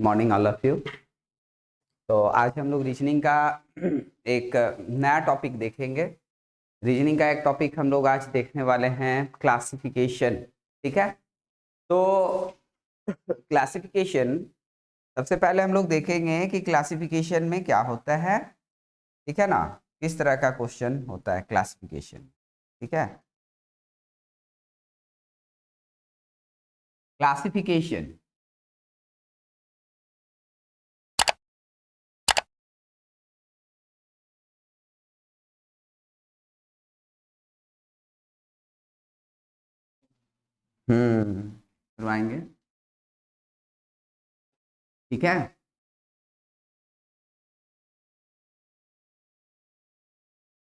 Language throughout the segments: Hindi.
Morning all of you. तो आज हम लोग रीजनिंग का एक नया टॉपिक देखेंगे। रीजनिंग का एक टॉपिक हम लोग आज देखने वाले हैं क्लासिफिकेशन। ठीक है, तो क्लासिफिकेशन सबसे पहले हम लोग देखेंगे कि क्लासिफिकेशन में क्या होता है। ठीक है ना, किस तरह का क्वेश्चन होता है क्लासिफिकेशन। ठीक है, क्लासिफिकेशन करवाएंगे। ठीक है,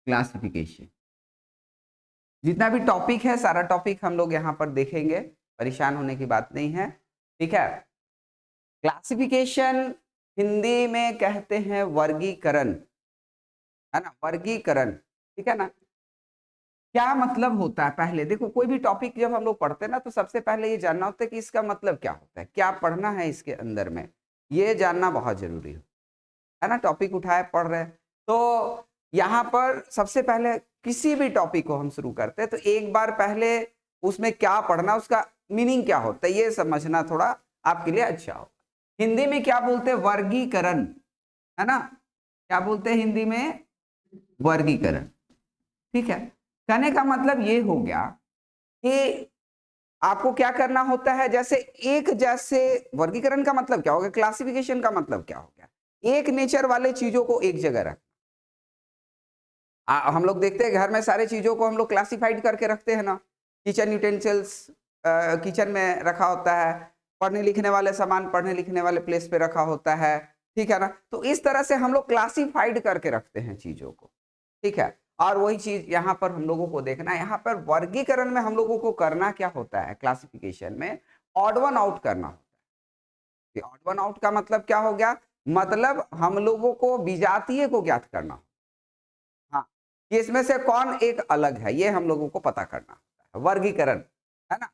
क्लासिफिकेशन जितना भी टॉपिक है सारा टॉपिक हम लोग यहाँ पर देखेंगे, परेशान होने की बात नहीं है। ठीक है, क्लासिफिकेशन हिंदी में कहते हैं वर्गीकरण, है ना, वर्गीकरण। ठीक है ना, क्या मतलब होता है। पहले देखो, कोई भी टॉपिक जब हम लोग पढ़ते हैं ना, तो सबसे पहले ये जानना होता है कि इसका मतलब क्या होता है, क्या पढ़ना है इसके अंदर में, ये जानना बहुत जरूरी है ना। टॉपिक उठाए पढ़ रहे हैं, तो यहाँ पर सबसे पहले किसी भी टॉपिक को हम शुरू करते हैं तो एक बार पहले उसमें क्या पढ़ना, उसका मीनिंग क्या होता है, ये समझना थोड़ा आपके लिए अच्छा हो। हिंदी में क्या बोलते हैं, वर्गीकरण, है ना। क्या बोलते हैं हिंदी में, वर्गीकरण। ठीक है, कहने का मतलब ये हो गया कि आपको क्या करना होता है, जैसे वर्गीकरण का मतलब क्या हो गया, क्लासिफिकेशन का मतलब क्या हो गया, एक नेचर वाले चीजों को एक जगह रख। हम लोग देखते हैं घर में सारे चीजों को हम लोग क्लासिफाइड करके रखते हैं ना। किचन यूटेंसिल्स किचन में रखा होता है, पढ़ने लिखने वाले सामान पढ़ने लिखने वाले प्लेस पे रखा होता है। ठीक है ना, तो इस तरह से हम लोग क्लासिफाइड करके रखते हैं चीजों को। ठीक है, और वही चीज यहाँ पर हम लोगों को देखना है। यहाँ पर वर्गीकरण में हम लोगों को करना क्या होता है, क्लासिफिकेशन में ऑड वन आउट करना होता है। ऑड वन आउट का मतलब क्या हो गया, मतलब हम लोगों को विजातीय को ज्ञात करना। हाँ, कि इसमें से कौन एक अलग है, ये हम लोगों को पता करना होता है, वर्गीकरण, है ना।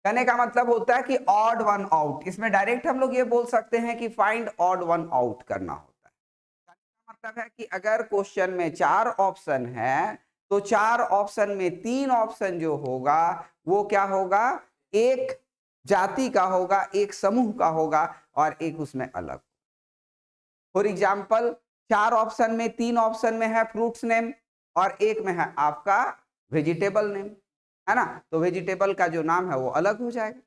कहने का मतलब होता है कि ऑड वन आउट, इसमें डायरेक्ट हम लोग ये बोल सकते हैं कि फाइंड ऑड वन आउट करना होता है। कहने का मतलब है कि अगर क्वेश्चन में 4 ऑप्शन है तो 4 ऑप्शन में 3 ऑप्शन जो होगा वो क्या होगा, एक जाति का होगा, एक समूह का होगा और एक उसमें अलग। फॉर एग्जाम्पल, 4 ऑप्शन में 3 ऑप्शन में है फ्रूट्स नेम और एक में है आपका वेजिटेबल नेम, है ना, तो वेजिटेबल का जो नाम है वो अलग हो जाएगा।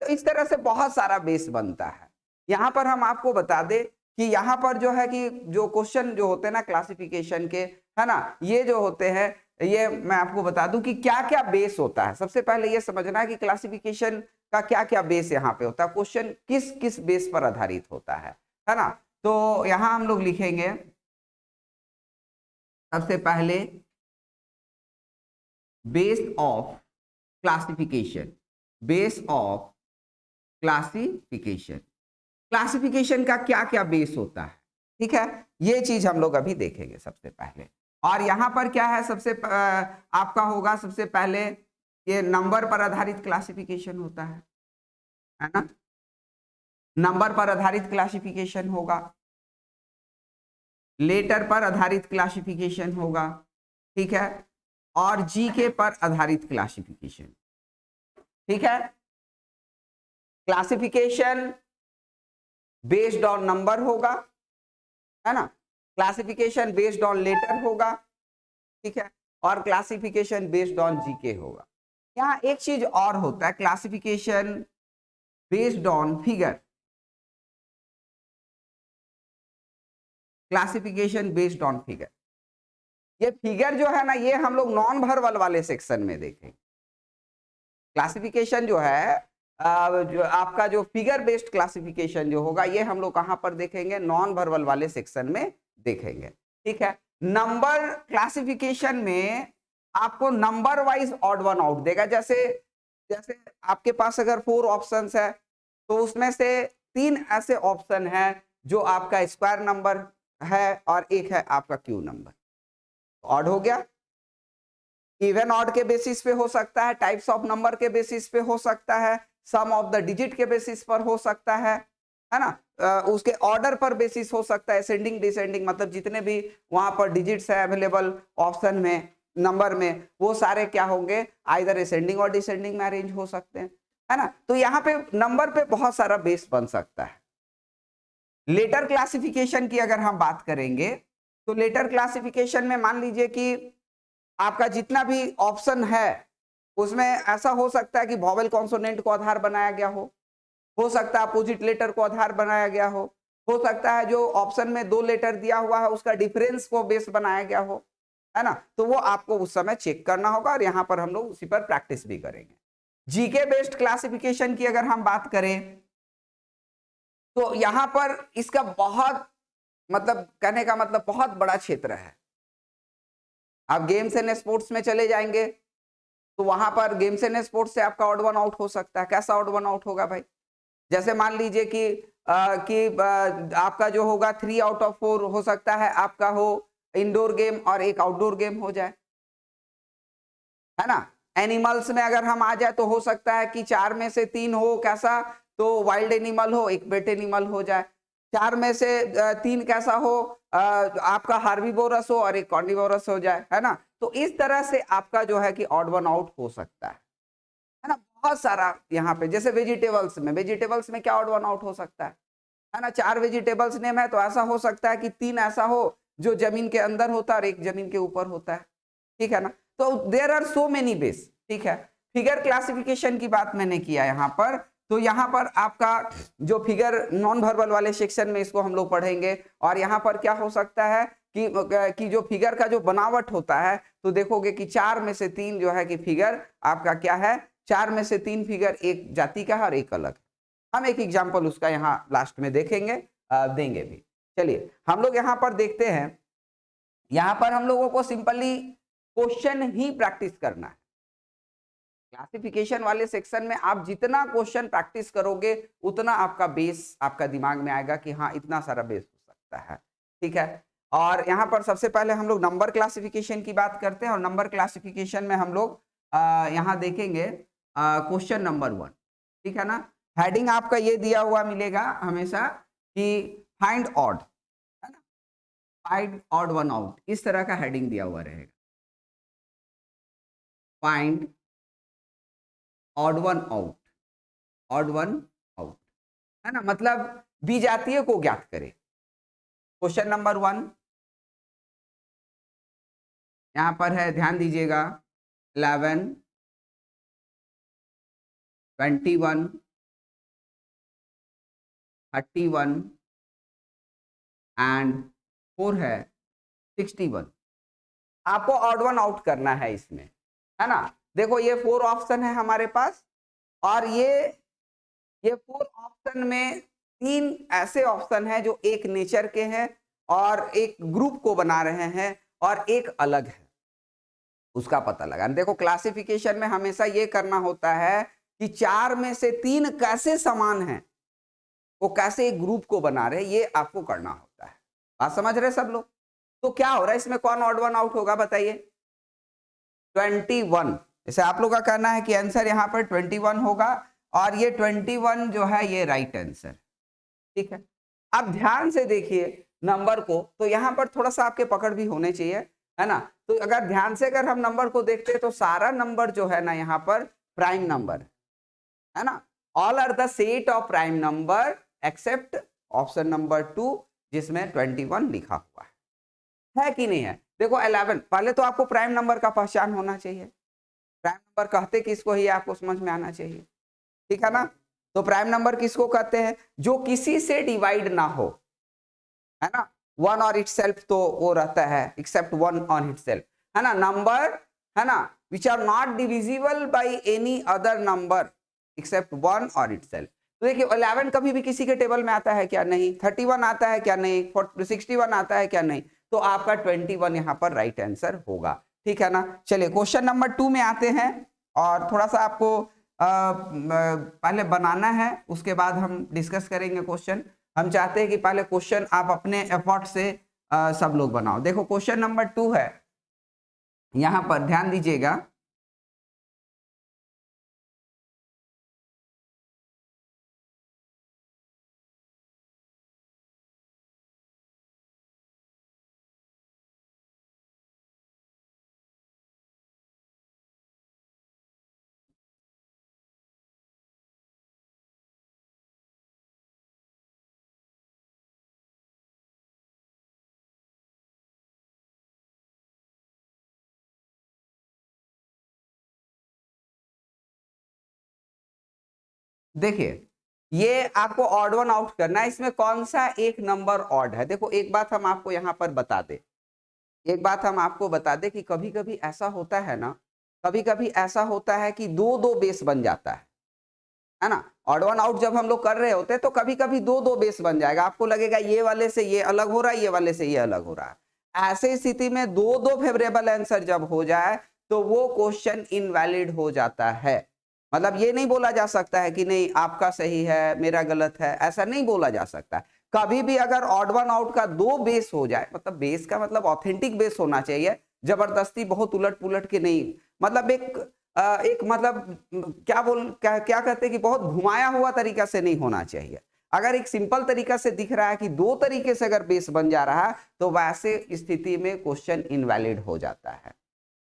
तो इस तरह से बहुत सारा बेस बनता है। यहाँ पर हम आपको बता दें कि यहाँ पर जो है कि जो क्वेश्चन जो होते हैं ना क्लासिफिकेशन के, है ना, ये जो होते हैं, ये मैं आपको बता दूं कि क्या क्या बेस होता है। सबसे पहले ये समझना है कि क्लासिफिकेशन का क्या क्या बेस यहाँ पे होता है, क्वेश्चन किस किस बेस पर आधारित होता है ना। तो यहां हम लोग लिखेंगे सबसे पहले base of classification, base of classification, classification का क्या क्या बेस होता है। ठीक है, ये चीज हम लोग अभी देखेंगे सबसे पहले। और यहां पर क्या है, आपका होगा सबसे पहले ये नंबर पर आधारित क्लासिफिकेशन होता है ना, नंबर पर आधारित क्लासिफिकेशन होगा, लेटर पर आधारित क्लासिफिकेशन होगा। ठीक है, और जीके पर आधारित क्लासिफिकेशन। ठीक है, क्लासिफिकेशन बेस्ड ऑन नंबर होगा, है ना, क्लासिफिकेशन बेस्ड ऑन लेटर होगा। ठीक है, और क्लासिफिकेशन बेस्ड ऑन जीके होगा। यहाँ एक चीज और होता है, classification based on figure, classification based on figure. ये फिगर जो है ना, ये हम लोग नॉन वर्बल वाले सेक्शन में देखेंगे। क्लासिफिकेशन जो है जो आपका जो फिगर बेस्ड क्लासिफिकेशन जो होगा, ये हम लोग कहां पर देखेंगे, नॉन वर्बल वाले सेक्शन में देखेंगे। ठीक है, नंबर क्लासिफिकेशन में आपको number wise odd one out देगा। जैसे जैसे आपके पास अगर 4 ऑप्शंस है तो उसमें से 3 ऐसे ऑप्शन है जो आपका स्क्वायर नंबर है और एक है आपका क्यू नंबर, ऑड हो गया। इवन ऑड के बेसिस पे हो सकता है, टाइप्स ऑफ नंबर के बेसिस पे हो सकता है, सम ऑफ द डिजिट के बेसिस पर हो सकता है। है ना। उसके ऑर्डर पर बेसिस हो सकता है, असेंडिंग डिसेंडिंग, मतलब जितने भी वहां पर डिजिट्स है अवेलेबल ऑप्शन में, नंबर में, वो सारे क्या होंगे, आइदर असेंडिंग और डिसेंडिंग में अरेंज हो सकते हैं, है ना। तो यहाँ पे नंबर पे बहुत सारा बेस बन सकता है। लेटर क्लासिफिकेशन की अगर हम बात करेंगे तो लेटर क्लासिफिकेशन में मान लीजिए कि आपका जितना भी ऑप्शन है उसमें ऐसा हो सकता है कि वॉवेल कॉन्सोनेंट को आधार बनाया गया हो सकता है अपोजिट लेटर को आधार बनाया गया हो सकता है जो ऑप्शन में 2 लेटर दिया हुआ है उसका डिफरेंस को बेस बनाया गया हो, है ना। तो वो आपको उस समय चेक करना होगा और यहाँ पर हम लोग उसी पर प्रैक्टिस भी करेंगे। जीके बेस्ड क्लासिफिकेशन की अगर हम बात करें तो यहाँ पर इसका बहुत मतलब कहने का मतलब बहुत बड़ा क्षेत्र है। आप गेम्स एंड स्पोर्ट्स में चले जाएंगे तो वहां पर गेम्स एंड स्पोर्ट्स से आपका ऑड वन आउट हो सकता है। कैसा ऑड वन आउट होगा भाई, जैसे मान लीजिए कि आपका जो होगा 3 आउट ऑफ 4 हो सकता है आपका हो इंडोर गेम और एक आउटडोर गेम हो जाए, है ना। एनिमल्स में अगर हम आ जाए तो हो सकता है कि 4 में से 3 हो कैसा, तो वाइल्ड एनिमल हो, एक पेट एनिमल हो जाए। 4 में से 3 कैसा हो, आपका हार्बिवोरस हो और एक कार्निवोरस हो जाए, है ना। तो इस तरह से आपका जो है कि ऑड वन आउट हो सकता है ना। बहुत सारा यहाँ पे जैसे वेजिटेबल्स में क्या ऑड वन आउट हो सकता है ना। 4 वेजिटेबल्स नेम है तो ऐसा हो सकता है कि 3 ऐसा हो जो जमीन के अंदर होता है और एक जमीन के ऊपर होता है, ठीक है ना। तो there are so many base, ठीक है। फिगर क्लासिफिकेशन की बात मैंने किया यहाँ पर, तो यहाँ पर आपका जो फिगर नॉन वर्बल वाले सेक्शन में इसको हम लोग पढ़ेंगे और यहाँ पर क्या हो सकता है कि जो फिगर का जो बनावट होता है तो देखोगे कि 4 में से 3 जो है कि फिगर आपका क्या है, 4 में से 3 फिगर एक जाति का है और एक अलग। हम एक एग्जांपल उसका यहाँ लास्ट में देखेंगे, देंगे भी। चलिए हम लोग यहाँ पर देखते हैं, यहाँ पर हम लोगों को सिंपली क्वेश्चन ही प्रैक्टिस करना है। क्लासिफिकेशन वाले सेक्शन में आप जितना क्वेश्चन प्रैक्टिस करोगे उतना आपका बेस आपका दिमाग में आएगा कि हाँ इतना सारा बेस हो सकता है, ठीक है। और यहाँ पर सबसे पहले हम लोग नंबर क्लासिफिकेशन की बात करते हैं और नंबर क्लासिफिकेशन में हम लोग यहाँ देखेंगे क्वेश्चन नंबर 1, ठीक है ना। हेडिंग आपका ये दिया हुआ मिलेगा हमेशा कि फाइंड ऑड, है ना, फाइंड ऑड वन आउट, इस तरह का हेडिंग दिया हुआ रहेगा, find odd one out, odd one out, है ना, मतलब बीजातीय को ज्ञात करें। क्वेश्चन नंबर 1 यहां पर है, ध्यान दीजिएगा, 11, 21, 31 एंड 4 है 61। आपको ऑड वन आउट करना है इसमें, है ना। देखो ये 4 ऑप्शन है हमारे पास और ये 4 ऑप्शन में 3 ऐसे ऑप्शन है जो एक नेचर के हैं और एक ग्रुप को बना रहे हैं और एक अलग है, उसका पता लगाना। देखो क्लासिफिकेशन में हमेशा ये करना होता है कि 4 में से 3 कैसे समान हैं, वो कैसे एक ग्रुप को बना रहे हैं, ये आपको करना होता है। बात समझ रहे सब लोग। तो क्या हो रहा है इसमें, कौन ऑड वन आउट होगा बताइए, 21। जैसे आप लोग का कहना है कि आंसर यहाँ पर 21 होगा और ये 21 जो है ये राइट आंसर, ठीक है। अब ध्यान से देखिए नंबर को, तो यहाँ पर थोड़ा सा आपके पकड़ भी होने चाहिए, है ना। तो अगर ध्यान से अगर हम नंबर को देखते हैं तो सारा नंबर जो है ना यहाँ पर प्राइम नंबर है ना। All are the set of prime number except option number 2 जिसमें 21 लिखा हुआ है कि नहीं है। देखो 11, पहले तो आपको प्राइम नंबर का पहचान होना चाहिए, प्राइम नंबर कहते किसको ही आपको समझ में आना चाहिए, ठीक है ना। तो प्राइम नंबर किसको कहते हैं, जो किसी से डिवाइड ना हो, है ना। वन और इटसेल्फ तो वो रहता है, एक्सेप्ट वन ऑन इटसेल्फ, है ना। नंबर, है ना, which are not divisible by any other number except one और इटसेल्फ। तो देखिए 11 कभी भी किसी के टेबल में आता है क्या, नहीं। 31 आता है क्या, नहीं। 61 आता है क्या, नहीं। तो आपका 21 यहाँ पर राइट आंसर होगा, ठीक है ना। चलिए क्वेश्चन नंबर 2 में आते हैं और थोड़ा सा आपको पहले बनाना है, उसके बाद हम डिस्कस करेंगे क्वेश्चन। हम चाहते हैं कि पहले क्वेश्चन आप अपने एफर्ट से सब लोग बनाओ। देखो क्वेश्चन नंबर 2 है, यहां पर ध्यान दीजिएगा, देखिए ये आपको ऑड वन आउट करना है, इसमें कौन सा एक नंबर ऑड है। देखो एक बात हम आपको यहाँ पर बता दे, एक बात हम आपको बता दें कि कभी कभी ऐसा होता है ना, कभी कभी ऐसा होता है कि दो दो बेस बन जाता है ना। ऑड वन आउट जब हम लोग कर रहे होते हैं तो कभी कभी दो दो बेस बन जाएगा, आपको लगेगा ये वाले से ये अलग हो रहा है, ये वाले से ये अलग हो रहा है। ऐसे स्थिति में दो दो फेवरेबल आंसर जब हो जाए तो वो क्वेश्चन इनवैलिड हो जाता है। मतलब ये नहीं बोला जा सकता है कि नहीं आपका सही है मेरा गलत है, ऐसा नहीं बोला जा सकता। कभी भी अगर ऑड वन आउट का दो बेस हो जाए, मतलब बेस का मतलब ऑथेंटिक बेस होना चाहिए, जबरदस्ती बहुत उलट पुलट के नहीं, मतलब एक मतलब क्या कहते हैं कि बहुत घुमाया हुआ तरीका से नहीं होना चाहिए। अगर एक सिंपल तरीका से दिख रहा है कि दो तरीके से अगर बेस बन जा रहा है तो वैसे स्थिति में क्वेश्चन इनवैलिड हो जाता है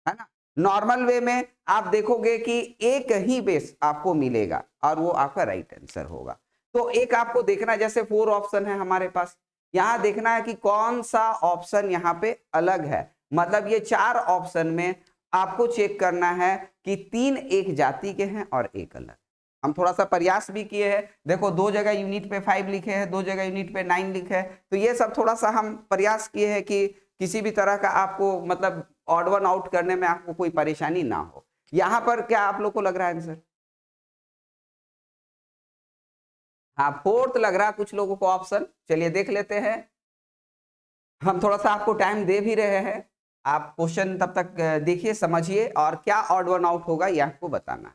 ना। नॉर्मल वे में आप देखोगे कि एक ही बेस आपको मिलेगा और वो आपका राइट आंसर होगा। तो एक आपको देखना है, जैसे 4 ऑप्शन है हमारे पास, यहां देखना है कि कौन सा ऑप्शन यहाँ पे अलग है। मतलब ये 4 ऑप्शन में आपको चेक करना है कि 3 एक जाति के हैं और एक अलग। हम थोड़ा सा प्रयास भी किए हैं, देखो दो जगह यूनिट पे 5 लिखे हैं, दो जगह यूनिट पे 9 लिखे हैं, तो ये सब थोड़ा सा हम प्रयास किए हैं कि किसी भी तरह का आपको मतलब ऑड वन आउट करने में आपको कोई परेशानी ना हो। यहां पर क्या आप लोग को लग रहा है आंसर? हाँ फोर्थ लग रहा है कुछ लोगों को ऑप्शन, चलिए देख लेते हैं। हम थोड़ा सा आपको टाइम दे भी रहे हैं, आप क्वेश्चन तब तक देखिए समझिए और क्या ऑड वन आउट होगा ये आपको बताना,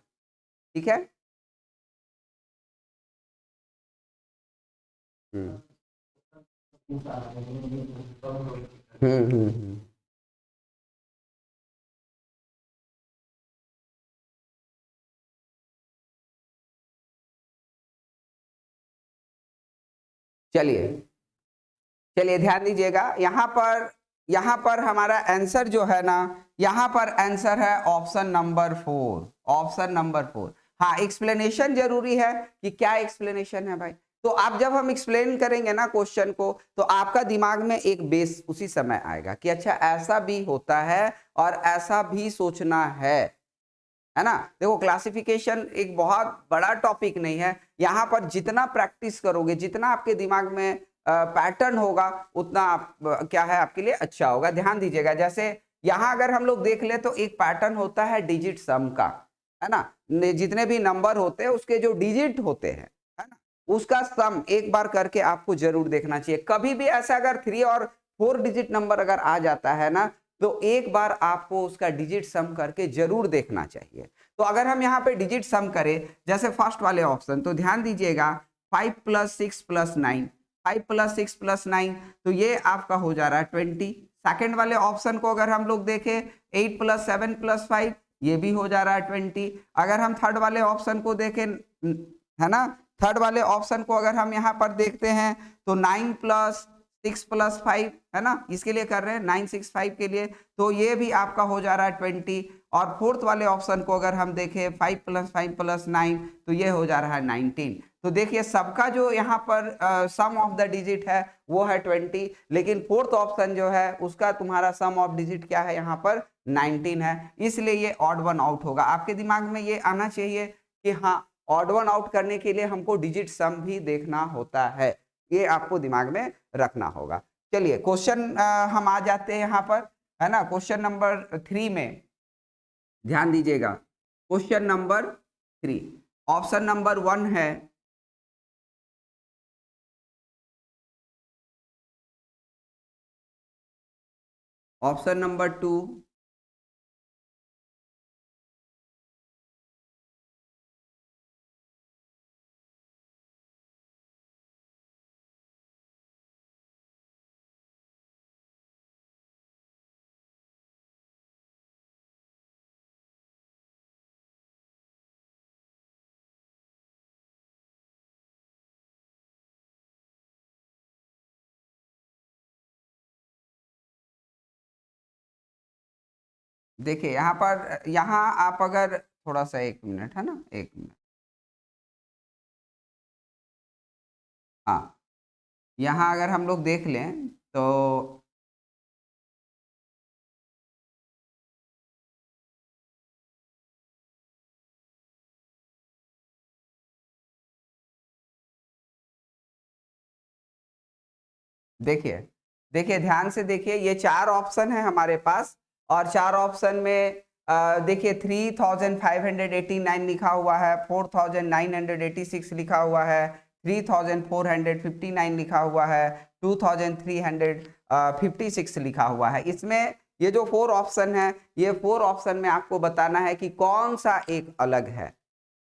ठीक है। हम्म हम्म। चलिए चलिए ध्यान दीजिएगा, यहाँ पर हमारा आंसर जो है ना, यहाँ पर आंसर है ऑप्शन नंबर 4, ऑप्शन नंबर 4। हाँ एक्सप्लेनेशन जरूरी है कि क्या एक्सप्लेनेशन है भाई। तो आप जब हम एक्सप्लेन करेंगे ना क्वेश्चन को तो आपका दिमाग में एक बेस उसी समय आएगा कि अच्छा ऐसा भी होता है और ऐसा भी सोचना है ना। देखो क्लासिफिकेशन एक बहुत बड़ा टॉपिक नहीं है, यहाँ पर जितना प्रैक्टिस करोगे, जितना आपके दिमाग में पैटर्न होगा, उतना आप क्या है आपके लिए अच्छा होगा। ध्यान दीजिएगा, जैसे यहाँ अगर हम लोग देख ले तो एक पैटर्न होता है डिजिट सम का, है ना। जितने भी नंबर होते हैं उसके जो डिजिट होते हैं, है ना, उसका सम एक बार करके आपको जरूर देखना चाहिए। कभी भी ऐसा अगर 3 और 4 डिजिट नंबर अगर आ जाता है ना तो एक बार आपको उसका डिजिट सम करके जरूर देखना चाहिए। तो अगर हम यहाँ पे डिजिट सम करें, जैसे फर्स्ट वाले ऑप्शन, तो ध्यान दीजिएगा 5 प्लस 6 प्लस 9, 5 प्लस 6 प्लस 9, तो ये आपका हो जा रहा है 20। सेकेंड वाले ऑप्शन को अगर हम लोग देखें 8 प्लस 7 प्लस 5, ये भी हो जा रहा है 20। अगर हम थर्ड वाले ऑप्शन को देखें, है ना, थर्ड वाले ऑप्शन को अगर हम यहाँ पर देखते हैं तो 9 प्लस 6 प्लस 5, है ना, इसके लिए कर रहे हैं 965 के लिए, तो ये भी आपका हो जा रहा है 20। और फोर्थ वाले ऑप्शन को अगर हम देखें 5 प्लस 5 प्लस 9, तो ये हो जा रहा है 19। तो देखिए सबका जो यहाँ पर सम ऑफ द डिजिट है वो है 20, लेकिन फोर्थ ऑप्शन जो है उसका तुम्हारा सम ऑफ डिजिट क्या है यहाँ पर 19 है, इसलिए ये ऑड वन आउट होगा। आपके दिमाग में ये आना चाहिए कि हाँ ऑड वन आउट करने के लिए हमको डिजिट सम भी देखना होता है, ये आपको दिमाग में रखना होगा। चलिए क्वेश्चन हम आ जाते हैं यहाँ पर, है ना, क्वेश्चन नंबर 3 में ध्यान दीजिएगा। क्वेश्चन नंबर 3, ऑप्शन नंबर 1 है, ऑप्शन नंबर 2, देखिए यहाँ आप अगर थोड़ा सा, एक मिनट, है ना, एक मिनट, हाँ यहाँ अगर हम लोग देख लें तो देखिए देखिए ध्यान से देखिए, ये 4 ऑप्शन है हमारे पास और 4 ऑप्शन में देखिए 3589 लिखा हुआ है, 4986 लिखा हुआ है, 3459 लिखा हुआ है, 2356 लिखा हुआ है। इसमें ये जो 4 ऑप्शन है, ये 4 ऑप्शन में आपको बताना है कि कौन सा एक अलग है,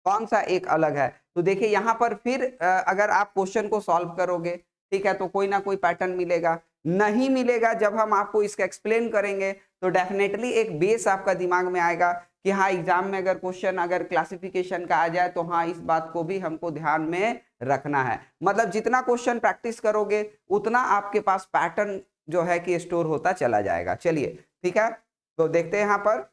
कौन सा एक अलग है। तो देखिए यहाँ पर फिर अगर आप क्वेश्चन को सॉल्व करोगे, ठीक है, तो कोई ना कोई पैटर्न मिलेगा। नहीं मिलेगा, जब हम आपको इसका एक्सप्लेन करेंगे तो डेफिनेटली एक बेस आपका दिमाग में आएगा कि हाँ, एग्जाम में अगर क्वेश्चन अगर क्लासिफिकेशन का आ जाए तो हाँ, इस बात को भी हमको ध्यान में रखना है। मतलब जितना क्वेश्चन प्रैक्टिस करोगे उतना आपके पास पैटर्न जो है कि स्टोर होता चला जाएगा। चलिए ठीक है, तो देखते हैं यहाँ पर।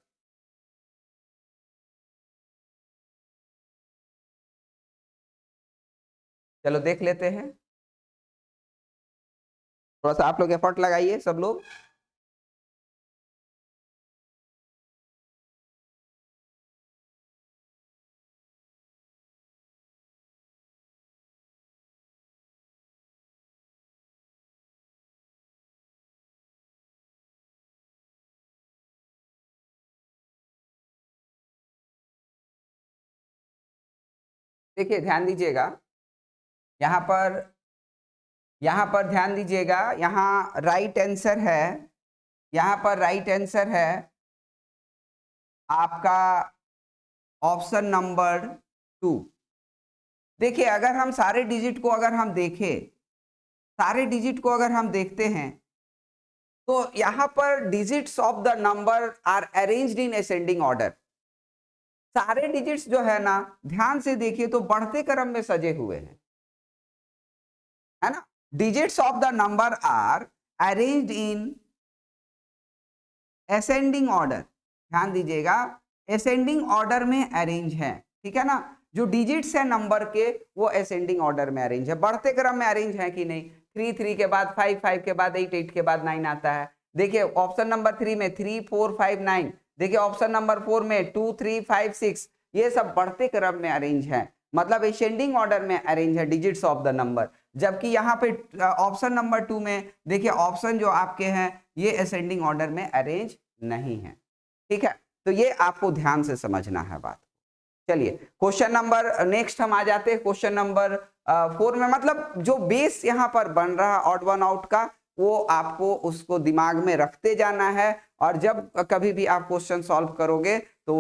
चलो देख लेते हैं, थोड़ा सा आप लोग एफर्ट लगाइए सब लोग। देखिए ध्यान दीजिएगा, यहाँ पर ध्यान दीजिएगा, यहाँ राइट आंसर है, यहाँ पर राइट आंसर है आपका ऑप्शन नंबर 2। देखिए अगर हम सारे डिजिट को अगर हम देखें, सारे डिजिट को अगर हम देखते हैं तो यहाँ पर digits of the number are arranged in ascending order. सारे डिजिट्स जो है ना, ध्यान से देखिए तो बढ़ते क्रम में सजे हुए हैं, है ना। Digits of the number are arranged in ascending order, ध्यान दीजिएगा, असेंडिंग ऑर्डर में अरेंज है, ठीक है ना। जो डिजिट्स है नंबर के वो असेंडिंग ऑर्डर में अरेंज है, बढ़ते क्रम में अरेंज है कि नहीं। 3 के बाद 5 के बाद 8 के बाद 9 आता है। देखिए ऑप्शन नंबर 3 में 3 4 5 9, देखिए ऑप्शन नंबर 4 में 2 3 5 6, ये सब बढ़ते क्रम में अरेंज है, मतलब असेंडिंग ऑर्डर में अरेंज है डिजिट्स ऑफ द नंबर। जबकि यहाँ पे ऑप्शन नंबर 2 में देखिए ऑप्शन जो आपके हैं ये असेंडिंग ऑर्डर में अरेंज नहीं है, ठीक है। तो ये आपको ध्यान से समझना है बात। चलिए क्वेश्चन नंबर नेक्स्ट हम आ जाते हैं, क्वेश्चन नंबर 4 में, मतलब जो बेस यहाँ पर बन रहा है ऑड वन आउट का, वो आपको उसको दिमाग में रखते जाना है और जब कभी भी आप क्वेश्चन सॉल्व करोगे तो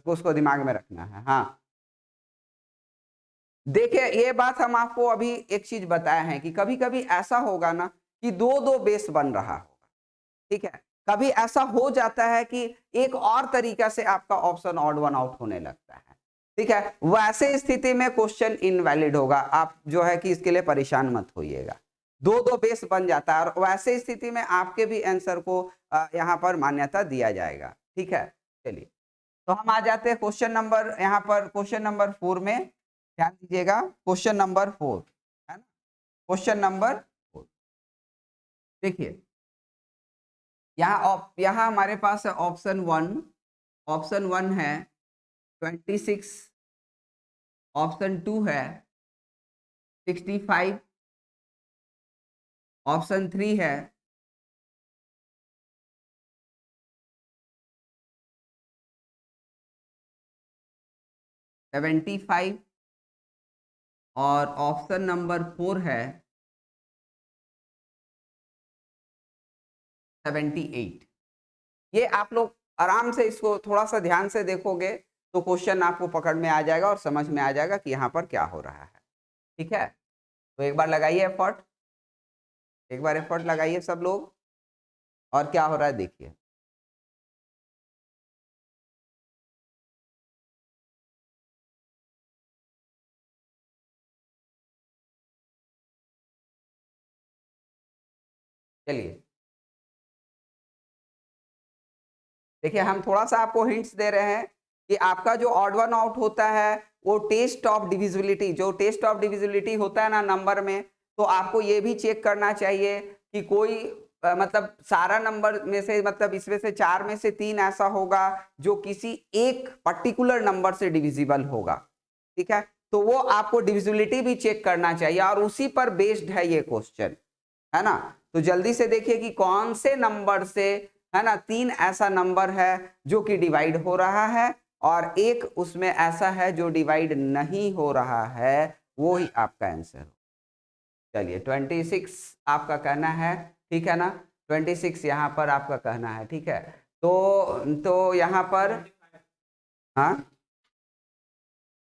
उसको दिमाग में रखना है। हाँ देखिए ये बात हम आपको अभी एक चीज बताया है कि कभी कभी ऐसा होगा ना कि दो दो बेस बन रहा होगा, ठीक है। कभी ऐसा हो जाता है कि एक और तरीका से आपका ऑप्शन ऑड वन आउट होने लगता है, ठीक है। वैसे स्थिति में क्वेश्चन इनवैलिड होगा, आप जो है कि इसके लिए परेशान मत होइएगा। दो दो बेस बन जाता है और वैसे स्थिति में आपके भी आंसर को यहाँ पर मान्यता दिया जाएगा, ठीक है। चलिए तो हम आ जाते हैं क्वेश्चन नंबर, यहाँ पर क्वेश्चन नंबर 4 में, ध्यान दीजिएगा क्वेश्चन नंबर 4 है ना। क्वेश्चन नंबर 4 देखिए, यहाँ हमारे पास है ऑप्शन 1, ऑप्शन 1 है 26, ऑप्शन 2 है 65, ऑप्शन 3 है 75 और ऑप्शन नंबर 4 है 78। ये आप लोग आराम से इसको थोड़ा सा ध्यान से देखोगे तो क्वेश्चन आपको पकड़ में आ जाएगा और समझ में आ जाएगा कि यहाँ पर क्या हो रहा है, ठीक है। तो एक बार लगाइए एफर्ट, एक बार एफर्ट लगाइए सब लोग और क्या हो रहा है देखिए। चलिए देखिए हम थोड़ा सा आपको हिंट्स दे रहे हैं कि आपका जो ऑड वन आउट होता है वो टेस्ट ऑफ डिविजिबिलिटी, जो टेस्ट ऑफ डिविजिबिलिटी होता है ना नंबर में, तो आपको ये भी चेक करना चाहिए कि कोई मतलब सारा नंबर में से, मतलब इसमें से 4 में से 3 ऐसा होगा जो किसी एक पर्टिकुलर नंबर से डिविजिबल होगा, ठीक है। तो वो आपको डिविजिबिलिटी भी चेक करना चाहिए और उसी पर बेस्ड है ये क्वेश्चन, है ना। तो जल्दी से देखिए कि कौन से नंबर से, है ना, 3 ऐसा नंबर है जो कि डिवाइड हो रहा है और एक उसमें ऐसा है जो डिवाइड नहीं हो रहा है, वो ही आपका आंसर हो। चलिए 26 आपका कहना है, ठीक है ना, 26 यहाँ पर आपका कहना है, ठीक है। तो यहाँ पर हाँ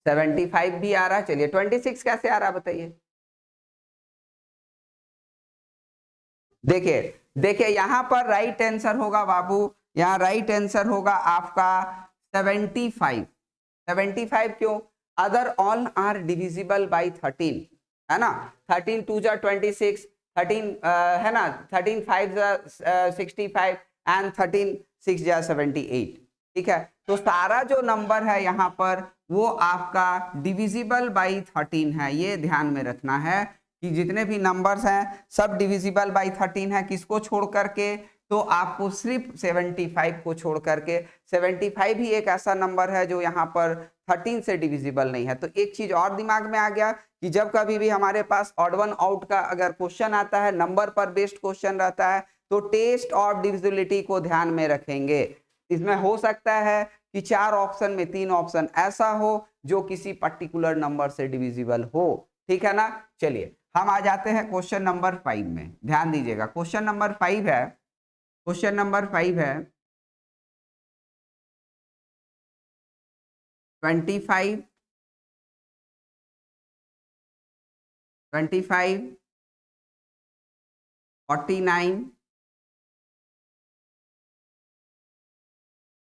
75 भी आ रहा है। चलिए 26 कैसे आ रहा है बताइए। देखिए देखिए यहाँ पर राइट आंसर होगा बाबू, यहाँ राइट आंसर होगा आपका 75। 75 क्यों? Other all are divisible by 13, है ना। 13 2 जा 26, 13 है ना, 13 5 जा 65 एंड 13 6 जा 78, ठीक है। तो सारा जो नंबर है यहाँ पर वो आपका डिविजिबल बाई 13 है, ये ध्यान में रखना है कि जितने भी नंबर्स हैं सब डिविजिबल बाई 13 है। किसको छोड़ करके? तो आपको सिर्फ 75 को छोड़ करके, 75 ही एक ऐसा नंबर है जो यहाँ पर 13 से डिविजिबल नहीं है। तो एक चीज और दिमाग में आ गया कि जब कभी भी हमारे पास ऑड वन आउट का अगर क्वेश्चन आता है, नंबर पर बेस्ड क्वेश्चन रहता है, तो टेस्ट ऑफ डिविजिबिलिटी को ध्यान में रखेंगे। इसमें हो सकता है कि 4 ऑप्शन में 3 ऑप्शन ऐसा हो जो किसी पर्टिकुलर नंबर से डिविजिबल हो, ठीक है ना। चलिए हम आ जाते हैं क्वेश्चन नंबर 5 में, ध्यान दीजिएगा। क्वेश्चन नंबर 5 है, क्वेश्चन नंबर 5 है 25 49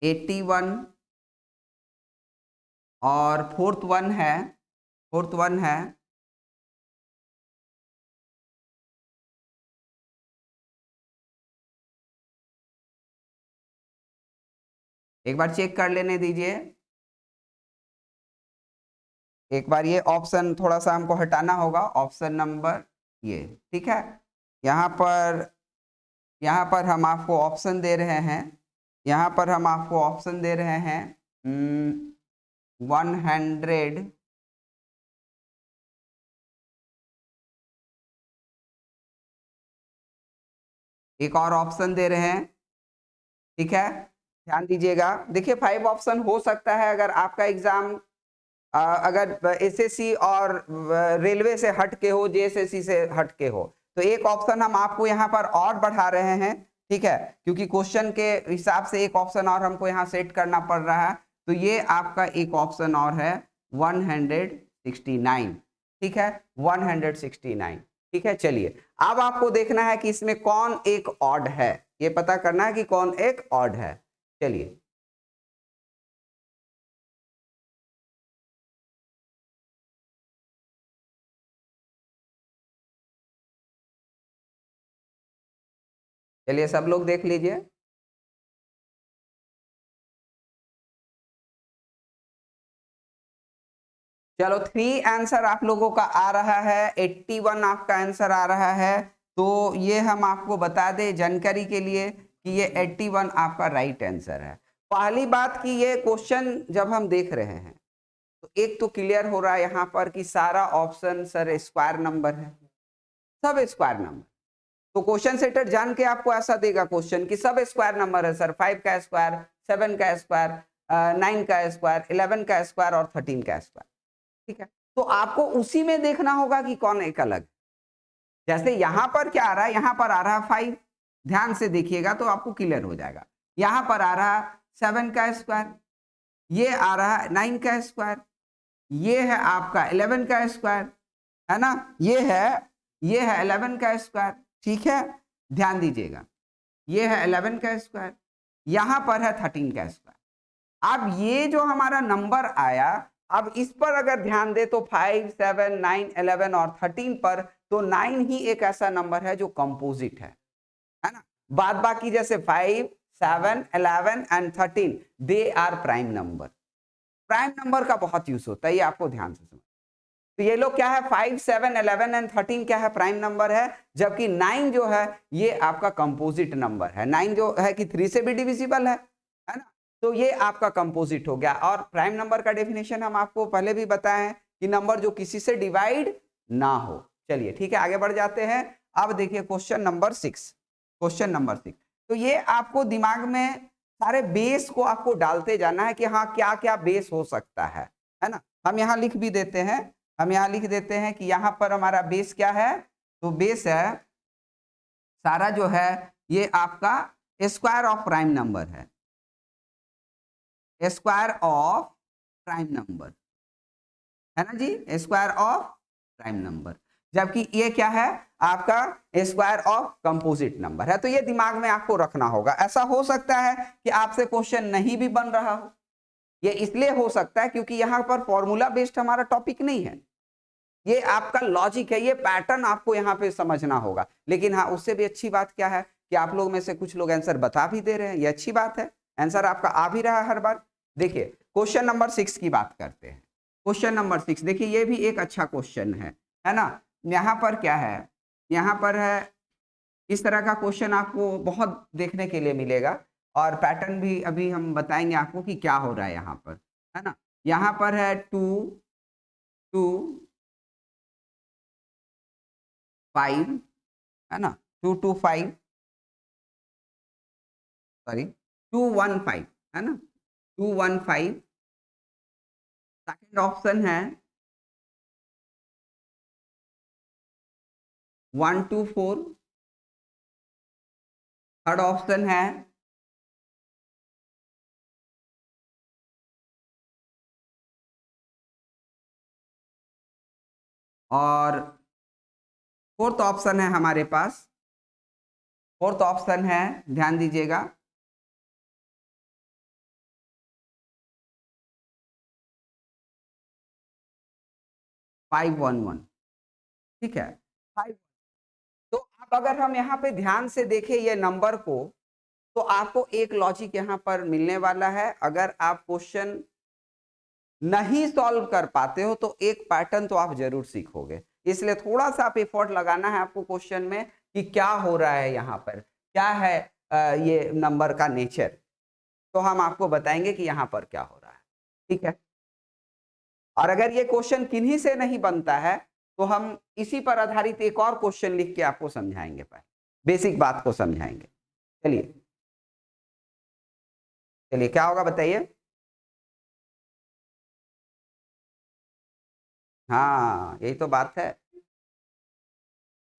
81 और फोर्थ वन है एक बार चेक कर लेने दीजिए। एक बार ये ऑप्शन थोड़ा सा हमको हटाना होगा, ऑप्शन नंबर ये, ठीक है। यहाँ पर हम आपको ऑप्शन दे रहे हैं, यहाँ पर हम आपको ऑप्शन दे रहे हैं 100, एक और ऑप्शन दे रहे हैं, ठीक है। ध्यान दीजिएगा, देखिए 5 ऑप्शन हो सकता है अगर आपका एग्जाम अगर एसएससी और रेलवे से हट के हो, जेएसएससी से हट के हो, तो एक ऑप्शन हम आपको यहाँ पर और बढ़ा रहे हैं, ठीक है, क्योंकि क्वेश्चन के हिसाब से एक ऑप्शन और हमको यहाँ सेट करना पड़ रहा है। तो ये आपका एक ऑप्शन और है 169, ठीक है, 169, ठीक है। चलिए अब आपको देखना है कि इसमें कौन एक ऑड है, ये पता करना है कि कौन एक ऑड है। चलिए चलिए सब लोग देख लीजिए। चलो 3 आंसर आप लोगों का आ रहा है, 81 आपका आंसर आ रहा है। तो ये हम आपको बता दें जानकारी के लिए कि ये 81 आपका राइट आंसर है। पहली बात कि ये क्वेश्चन जब हम देख रहे हैं तो एक तो क्लियर हो रहा है यहाँ पर कि सारा ऑप्शन सर स्क्वायर नंबर है, सब स्क्वायर नंबर। तो क्वेश्चन सेटर जान के आपको ऐसा देगा क्वेश्चन कि सब स्क्वायर नंबर है सर, 5 का स्क्वायर, 7 का स्क्वायर, 9 का स्क्वायर, 11 का स्क्वायर और 13 का स्क्वायर, ठीक है। तो आपको उसी में देखना होगा कि कौन एक अलग। जैसे यहां पर क्या आ रहा है, यहां पर आ रहा है 5, ध्यान से देखिएगा तो आपको क्लियर हो जाएगा। यहां पर आ रहा है 7 का स्क्वायर, ये आ रहा है 9 का स्क्वायर, ये है आपका 11 का स्क्वायर, है ना, ये है 11 का स्क्वायर, ठीक है। ध्यान दीजिएगा, ये है 11 का स्क्वायर, यहां पर है 13 का स्क्वायर। अब ये जो हमारा नंबर आया, अब इस पर अगर ध्यान दे तो 5, 7, 9, 11 और 13 पर, तो 9 ही एक ऐसा नंबर है जो कंपोजिट है ना। बाद बाकी जैसे 5, 7, 11 and 13 they are prime number. Prime number का बहुत यूज होता है, ये आपको ध्यान से समझ। तो ये लोग क्या है, 5, 7, 11 एंड 13 क्या है, प्राइम नंबर है। जबकि 9 जो है ये आपका कंपोजिट नंबर है। 9 जो है कि 3 से भी डिविजिबल है ना। तो ये आपका कंपोजिट हो गया। और प्राइम नंबर का डेफिनेशन हम आपको पहले भी बताए हैं कि नंबर जो किसी से डिवाइड ना हो। चलिए ठीक है, आगे बढ़ जाते हैं। अब देखिए क्वेश्चन नंबर 6, क्वेश्चन नंबर 6। तो ये आपको दिमाग में सारे बेस को आपको डालते जाना है कि हाँ क्या क्या बेस हो सकता है ना। हम यहाँ लिख भी देते हैं, हम यहाँ लिख देते हैं कि यहाँ पर हमारा बेस क्या है, तो बेस है सारा जो है ये आपका स्क्वायर ऑफ प्राइम नंबर है, स्क्वायर ऑफ प्राइम नंबर है ना जी, स्क्वायर ऑफ प्राइम नंबर। जबकि ये क्या है आपका स्क्वायर ऑफ कंपोजिट नंबर है। तो ये दिमाग में आपको रखना होगा। ऐसा हो सकता है कि आपसे क्वेश्चन नहीं भी बन रहा हो, ये इसलिए हो सकता है क्योंकि यहाँ पर फॉर्मूला बेस्ड हमारा टॉपिक नहीं है, ये आपका लॉजिक है, ये पैटर्न आपको यहाँ पे समझना होगा। लेकिन हाँ उससे भी अच्छी बात क्या है कि आप लोग में से कुछ लोग आंसर बता भी दे रहे हैं, ये अच्छी बात है, आंसर आपका आ भी रहा है हर बार। देखिए क्वेश्चन नंबर 6 की बात करते हैं। क्वेश्चन नंबर 6 देखिए ये भी एक अच्छा क्वेश्चन है ना। यहाँ पर क्या है, यहाँ पर है इस तरह का क्वेश्चन आपको बहुत देखने के लिए मिलेगा और पैटर्न भी अभी हम बताएंगे आपको कि क्या हो रहा है यहाँ पर, है ना। यहाँ पर है 2 2 5 है ना, 2 2 5 सॉरी 2 1 5 है ना, 2 1 5। सेकंड ऑप्शन है 1 2 4। थर्ड ऑप्शन है और फोर्थ ऑप्शन है हमारे पास, फोर्थ ऑप्शन है ध्यान दीजिएगा 5 1 1। ठीक है 5। तो अब अगर हम यहाँ पे ध्यान से देखें ये नंबर को, तो आपको एक लॉजिक यहाँ पर मिलने वाला है। अगर आप क्वेश्चन नहीं सॉल्व कर पाते हो तो एक पैटर्न तो आप जरूर सीखोगे। इसलिए थोड़ा सा आप एफर्ट लगाना है आपको क्वेश्चन में कि क्या हो रहा है यहाँ पर, क्या है ये नंबर का नेचर, तो हम आपको बताएंगे कि यहाँ पर क्या हो रहा है। ठीक है, और अगर ये क्वेश्चन किन्हीं से नहीं बनता है तो हम इसी पर आधारित एक और क्वेश्चन लिख के आपको समझाएंगे, पहले बेसिक बात को समझाएंगे। चलिए चलिए क्या होगा बताइए। हाँ यही तो बात है।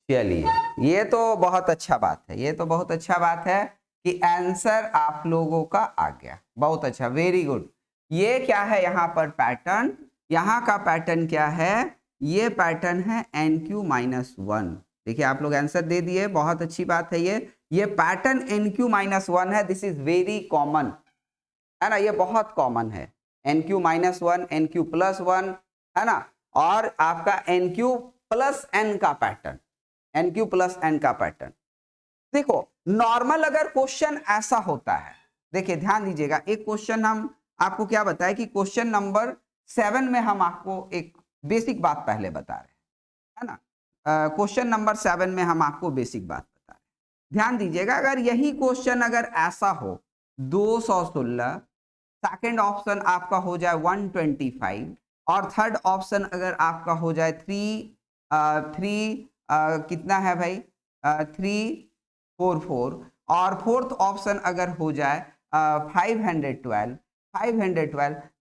चलिए ये तो बहुत अच्छा बात है, ये तो बहुत अच्छा बात है कि आंसर आप लोगों का आ गया, बहुत अच्छा, वेरी गुड। ये क्या है यहाँ पर पैटर्न, यहाँ का पैटर्न क्या है, ये पैटर्न है NQ-1। देखिए आप लोग आंसर दे दिए, बहुत अच्छी बात है। ये पैटर्न NQ-1 है, दिस इज वेरी कॉमन है ना, ये बहुत कॉमन है। NQ-1 NQ+1 है ना, और आपका NQ+N का पैटर्न, NQ+N का पैटर्न। देखो नॉर्मल अगर क्वेश्चन ऐसा होता है, देखिए ध्यान दीजिएगा, एक क्वेश्चन हम आपको क्या बताए कि क्वेश्चन नंबर 7 में हम आपको एक बेसिक बात पहले बता रहे हैं, है ना। क्वेश्चन नंबर 7 में हम आपको बेसिक बात बता रहे हैं। ध्यान दीजिएगा, अगर यही क्वेश्चन अगर ऐसा हो 216, सेकंड ऑप्शन आपका हो जाए 125 और थर्ड ऑप्शन अगर आपका हो जाए 3 कितना है भाई 344 और फोर्थ ऑप्शन अगर हो जाए 512,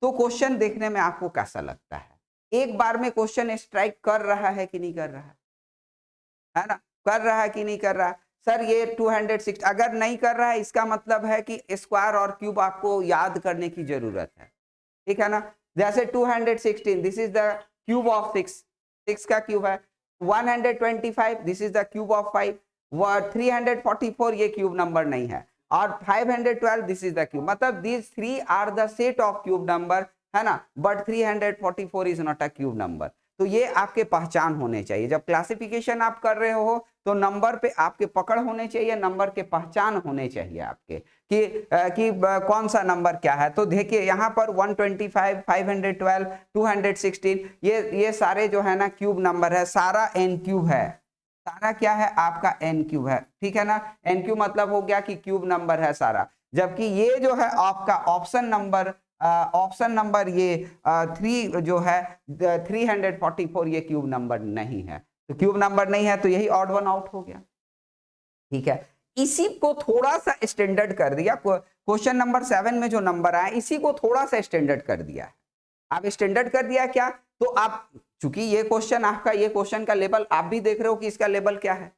तो क्वेश्चन देखने में आपको कैसा लगता है? एक बार में क्वेश्चन स्ट्राइक कर रहा है कि नहीं कर रहा है ना, कर रहा है कि नहीं कर रहा? सर ये 260 अगर नहीं कर रहा है इसका मतलब है कि स्क्वायर और क्यूब आपको याद करने की जरूरत है। ठीक है ना, जैसे 216 this is the cube of 6 का क्यूब है, 125 this is the cube of 5, 344 ये क्यूब नंबर नहीं है, और 512 दिस इज द क्यूब, मतलब these three are the set of cube number है ना, but 344 is not a cube number. तो ये आपके पहचान होने चाहिए, जब क्लासिफिकेशन आप कर रहे हो तो नंबर पे आपके पकड़ होने चाहिए, नंबर के पहचान होने चाहिए आपके कि कौन सा नंबर क्या है। तो देखिए यहाँ पर 125, 512, 216 ये सारे जो है ना क्यूब नंबर है, सारा n क्यूब है, सारा क्या है आपका n क्यूब है। ठीक है ना, n क्यूब मतलब हो गया कि क्यूब नंबर है सारा, जबकि ये जो है आपका ऑप्शन नंबर ये 3 जो है 344 ये क्यूब नंबर नहीं है। तो क्यूब नंबर नहीं है तो यही ऑड वन आउट हो गया। ठीक है, इसी को थोड़ा सा स्टैंडर्ड कर दिया, क्वेश्चन नंबर 7 में जो नंबर आया इसी को थोड़ा सा स्टैंडर्ड कर दिया है। आप स्टैंडर्ड कर दिया क्या, तो आप चूंकि ये क्वेश्चन आपका, ये क्वेश्चन का लेवल आप भी देख रहे हो कि इसका लेवल क्या है,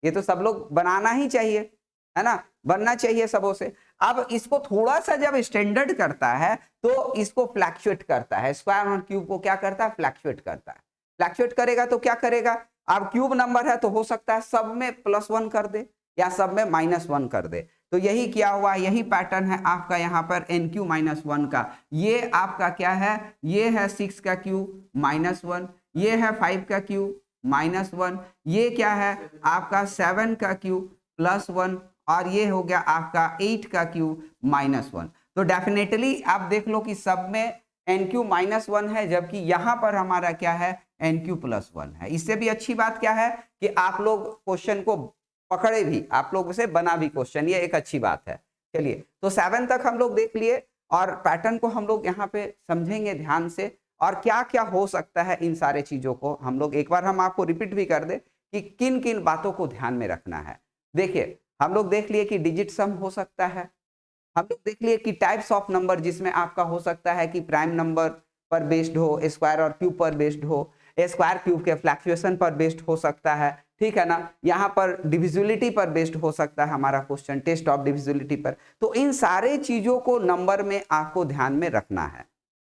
ये तो सब लोग बनाना ही चाहिए, है ना, बनना चाहिए सबों से। अब इसको थोड़ा सा जब स्टैंडर्ड करता है तो इसको फ्लैक्चुएट करता है, स्क्वायर और क्यूब को क्या करता है, फ्लैक्चुएट करता है। फ्लैक्चुएट करेगा तो क्या करेगा, अब क्यूब नंबर है तो हो सकता है सब में +1 कर दे या सब में -1 कर दे। तो यही किया हुआ, यही पैटर्न है आपका यहाँ पर NQ-1 का। ये आपका क्या है, ये है 6 का क्यूब -1, ये है 5 का क्यूब -1, ये क्या है आपका 7 का क्यूब +1, और ये हो गया आपका 8 का क्यूब -1। तो डेफिनेटली आप देख लो कि सब में NQ-1 है, जबकि यहाँ पर हमारा क्या है NQ+1 है। इससे भी अच्छी बात क्या है कि आप लोग क्वेश्चन को पकड़े भी, आप लोग उसे बना भी क्वेश्चन, ये एक अच्छी बात है। चलिए, तो 7 तक हम लोग देख लिए और पैटर्न को हम लोग यहाँ पे समझेंगे ध्यान से, और क्या क्या हो सकता है इन सारे चीजों को हम लोग एक बार हम आपको रिपीट भी कर दे कि किन किन बातों को ध्यान में रखना है। देखिए, हम लोग देख लिए कि डिजिट सम हो सकता है, हम लोग देख लिए कि टाइप्स ऑफ नंबर जिसमें आपका हो सकता है कि प्राइम नंबर पर बेस्ड हो, स्क्वायर और क्यूब पर बेस्ड हो, स्क्वायर क्यूब के फ्लैक्चुएशन पर बेस्ड हो सकता है, ठीक है ना, यहाँ पर डिविजिबिलिटी पर बेस्ड हो सकता है हमारा क्वेश्चन, टेस्ट ऑफ डिविजिबिलिटी पर। तो इन सारे चीजों को नंबर में आपको ध्यान में रखना है,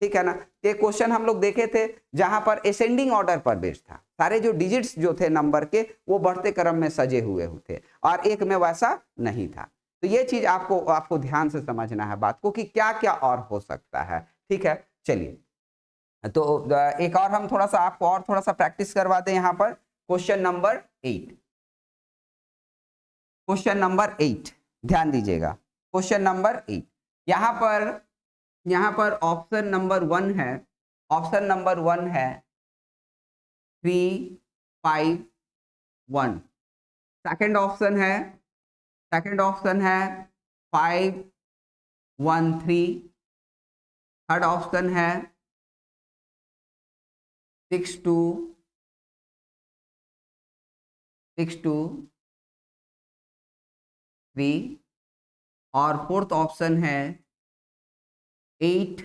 ठीक है ना। एक क्वेश्चन हम लोग देखे थे जहां पर असेंडिंग ऑर्डर पर बेस्ड था, सारे जो डिजिट्स जो थे नंबर के वो बढ़ते क्रम में सजे हुए थे, और एक में वैसा नहीं था। तो ये चीज आपको ध्यान से समझना है बात को कि क्या क्या और हो सकता है, ठीक है। चलिए, तो एक और हम थोड़ा सा आपको और थोड़ा सा प्रैक्टिस करवा दें यहाँ पर। क्वेश्चन नंबर 8, क्वेश्चन नंबर 8 ध्यान दीजिएगा, क्वेश्चन नंबर 8। यहाँ पर ऑप्शन नंबर 1 है, ऑप्शन नंबर 1 है 3, 5, 1। सेकंड ऑप्शन है 5, 1, 3। थर्ड ऑप्शन है 6, 2, 3, और फोर्थ ऑप्शन है 8,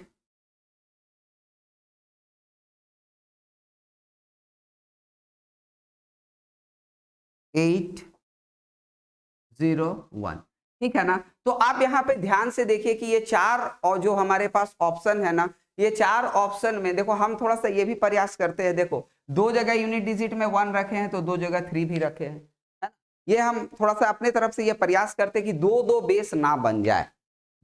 0, 1, ठीक है ना। तो आप यहाँ पे ध्यान से देखिए कि ये 4 और जो हमारे पास ऑप्शन है ना, ये 4 ऑप्शन में देखो हम थोड़ा सा ये भी प्रयास करते हैं, देखो 2 जगह यूनिट डिजिट में 1 रखे हैं तो 2 जगह 3 भी रखे हैं, है ना। ये हम थोड़ा सा अपने तरफ से ये प्रयास करते हैं कि 2-2 बेस ना बन जाए,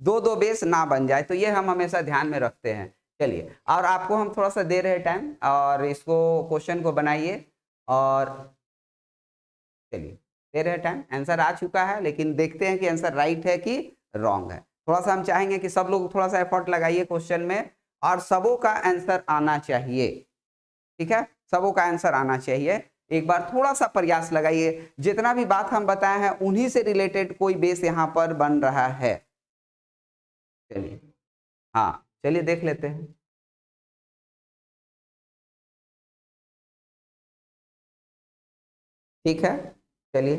2-2 बेस ना बन जाए, तो ये हम हमेशा ध्यान में रखते हैं। चलिए, और आपको हम थोड़ा सा दे रहे हैं टाइम, और इसको क्वेश्चन को बनाइए, और चलिए दे रहे टाइम। आंसर आ चुका है, लेकिन देखते हैं कि आंसर राइट है कि रॉन्ग है। थोड़ा सा हम चाहेंगे कि सब लोग थोड़ा सा एफर्ट लगाइए क्वेश्चन में, और सबों का आंसर आना चाहिए, ठीक है, सबों का आंसर आना चाहिए। एक बार थोड़ा सा प्रयास लगाइए, जितना भी बात हम बताए हैं उन्हीं से रिलेटेड कोई बेस यहाँ पर बन रहा है। चलिए, हाँ चलिए देख लेते हैं। ठीक है, चलिए,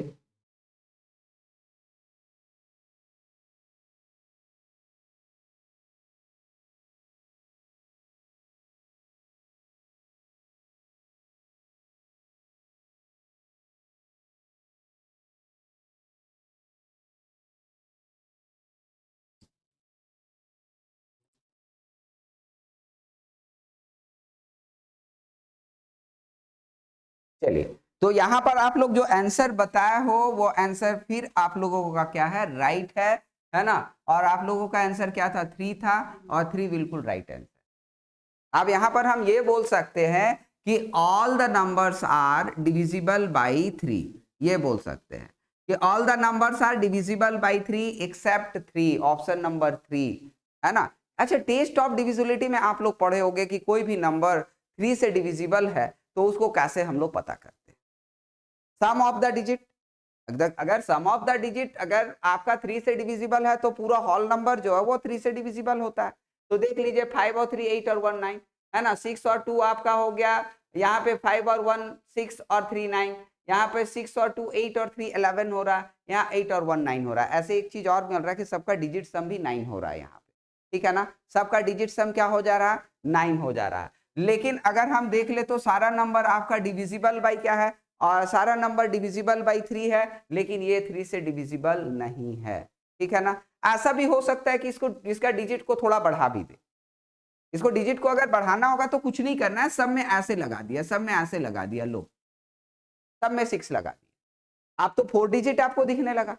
चलिए। तो यहाँ पर आप लोग जो आंसर बताए हो वो आंसर फिर आप लोगों का क्या है, राइट है ना। और आप लोगों का आंसर क्या था, 3 था, और 3 बिल्कुल राइट आंसर। अब यहाँ पर हम ये बोल सकते हैं कि all the numbers are divisible by 3, ये बोल सकते हैं कि all the numbers are divisible by 3 except 3, option number 3, है ना। अच्छा, टेस्ट ऑफ डिविजिबिलिटी में आप लोग पढ़े होंगे कि कोई भी नंबर 3 से डिविजिबल है तो उसको कैसे हम लोग पता करते हैं, सम ऑफ द डिजिट। अगर सम ऑफ द डिजिट अगर आपका 3 से डिविजिबल है तो पूरा होल नंबर जो है वो 3 से डिविजिबल होता है। तो देख लीजिए 5 और 3 8 और 1 9, है ना। 6 और 2 आपका हो गया यहाँ पे 5 और 1 6 और 3 9, यहाँ पे 6 और 2 8 और 3 11 हो रहा है, यहाँ 8 और 1 9 हो रहा है। ऐसे एक चीज और मिल रहा है कि सबका डिजिट सम भी 9 हो रहा है यहाँ पे, ठीक है ना, सबका डिजिट सम क्या हो जा रहा है, 9 हो जा रहा है। लेकिन अगर हम देख ले तो सारा नंबर आपका डिविजिबल बाई क्या है, और सारा नंबर डिविजिबल बाई 3 है, लेकिन ये 3 से डिविजिबल नहीं है, ठीक है ना। ऐसा भी हो सकता है कि इसका डिजिट को थोड़ा बढ़ा भी दे। इसको डिजिट को अगर बढ़ाना होगा तो कुछ नहीं करना है, सब में ऐसे लगा दिया, सब में ऐसे लगा दिया, लो सब में 6 लगा दिया, आप तो 4 डिजिट आपको दिखने लगा।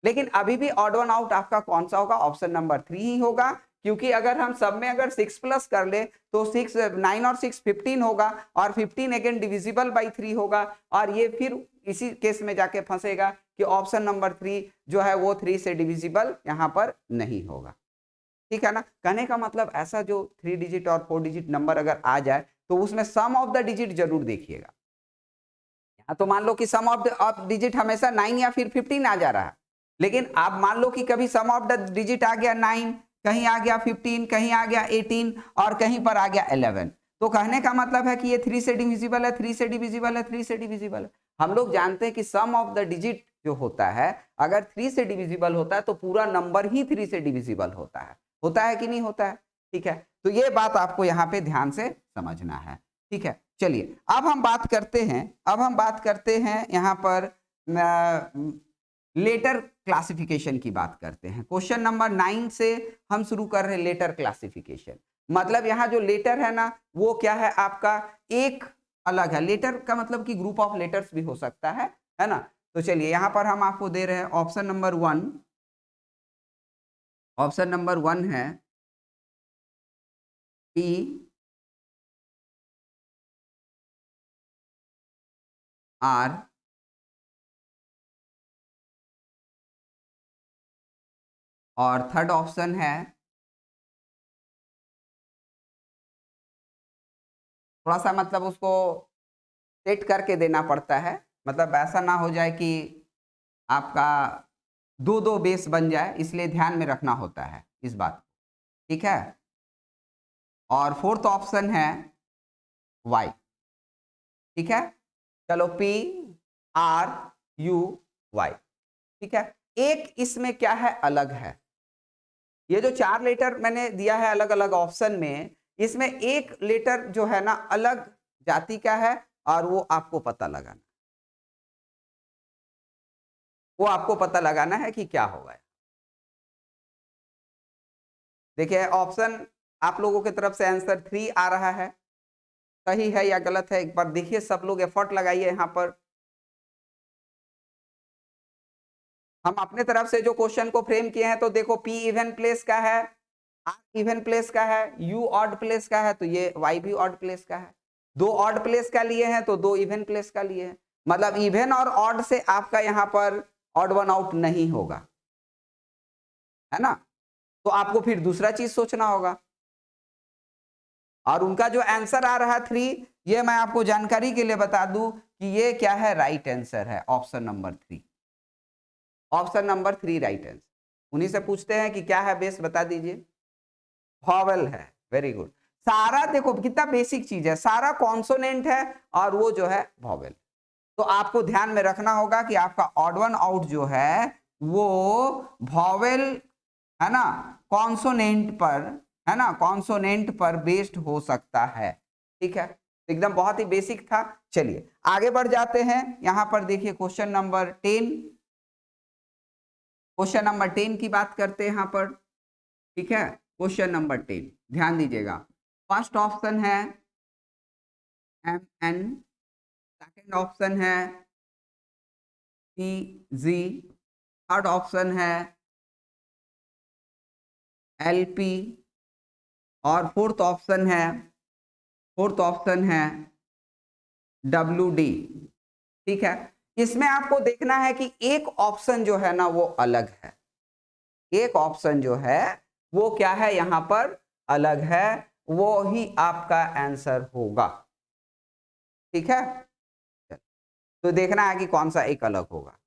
लेकिन अभी भी ऑड वन आउट आपका कौन सा होगा, ऑप्शन नंबर 3 ही होगा, क्योंकि अगर हम सब में अगर 6 प्लस कर ले तो 6 9 और 6 15 होगा, और 15 अगेन डिविजिबल बाई 3 होगा, और ये फिर इसी केस में जाके फंसेगा कि ऑप्शन नंबर 3 जो है वो 3 से डिविजिबल यहाँ पर नहीं होगा, ठीक है ना। कहने का मतलब ऐसा जो 3 डिजिट और 4 डिजिट नंबर अगर आ जाए तो उसमें सम ऑफ द डिजिट जरूर देखिएगा। यहाँ तो मान लो कि सम ऑफ डिजिट हमेशा 9 या फिर 15 आ जा रहा है, लेकिन आप मान लो कि कभी सम ऑफ द डिजिट आ गया 9, कहीं आ गया 15, कहीं आ गया 18 और कहीं पर आ गया 11, तो कहने का मतलब है कि ये 3 से डिविजिबल है, 3 से डिविजिबल है, 3 से डिविजिबल है। हम लोग जानते हैं कि सम ऑफ द डिजिट जो होता है अगर 3 से डिविजिबल होता है तो पूरा नंबर ही 3 से डिविजिबल होता है कि नहीं होता है, ठीक है। तो ये बात आपको यहाँ पे ध्यान से समझना है, ठीक है। चलिए अब हम बात करते हैं यहाँ पर लेटर क्लासिफिकेशन की बात करते हैं। क्वेश्चन नंबर 9 से हम शुरू कर रहे हैं लेटर क्लासिफिकेशन। मतलब यहाँ जो लेटर है ना वो क्या है आपका एक अलग है, लेटर का मतलब कि ग्रुप ऑफ लेटर्स भी हो सकता है ना। तो चलिए यहाँ पर हम आपको दे रहे हैं ऑप्शन नंबर 1, ऑप्शन नंबर 1 है P R और थर्ड ऑप्शन है, थोड़ा सा मतलब उसको सेट करके देना पड़ता है, मतलब ऐसा ना हो जाए कि आपका दो दो बेस बन जाए, इसलिए ध्यान में रखना होता है इस बात, ठीक है। और फोर्थ ऑप्शन है वाई, ठीक है। चलो P R U Y, ठीक है। एक इसमें क्या है अलग है, ये जो 4 लेटर मैंने दिया है अलग अलग ऑप्शन में, इसमें एक लेटर जो है ना अलग जाति का है, और वो आपको पता लगाना है कि क्या होगा। देखिए ऑप्शन आप लोगों की तरफ से आंसर 3 आ रहा है, सही है या गलत है एक बार देखिए, सब लोग एफर्ट लगाइए यहाँ पर। हम अपने तरफ से जो क्वेश्चन को फ्रेम किए हैं तो देखो P इवन प्लेस का है, R इवन प्लेस का है, U ऑड प्लेस का है, तो ये Y भी ऑड प्लेस का है। दो ऑड प्लेस का लिए हैं तो दो इवन प्लेस का लिए हैं, मतलब इवन और ऑड से आपका यहाँ पर ऑड वन आउट नहीं होगा, है ना। तो आपको फिर दूसरा चीज सोचना होगा, और उनका जो आंसर आ रहा है 3, ये मैं आपको जानकारी के लिए बता दूं कि ये क्या है, राइट आंसर है option number 3, option number 3 right answer. उन्हीं से पूछते हैं कि क्या है बेस, बता दीजिए। वॉवेल है, वेरी गुड। सारा देखो कितना बेसिक चीज है, सारा कॉन्सोनेंट है और वो जो है वॉवेल। तो आपको ध्यान में रखना होगा कि आपका ऑड वन आउट जो है वो वॉवेल है ना, कॉन्सोनेंट पर, है ना, कॉन्सोनेंट पर बेस्ड हो सकता है, ठीक है। एकदम बहुत ही बेसिक था। चलिए आगे बढ़ जाते हैं, यहां पर देखिए क्वेश्चन नंबर 10, क्वेश्चन नंबर 10 की बात करते हैं यहाँ पर, ठीक है। क्वेश्चन नंबर 10 ध्यान दीजिएगा, फर्स्ट ऑप्शन है MN, सेकंड ऑप्शन है PZ, थर्ड ऑप्शन है LP, और फोर्थ ऑप्शन है WD, ठीक है। इसमें आपको देखना है कि एक ऑप्शन जो है ना वो अलग है, एक ऑप्शन जो है वो क्या है यहां पर अलग है, वो ही आपका आंसर होगा, ठीक है। तो देखना है कि कौन सा एक अलग होगा।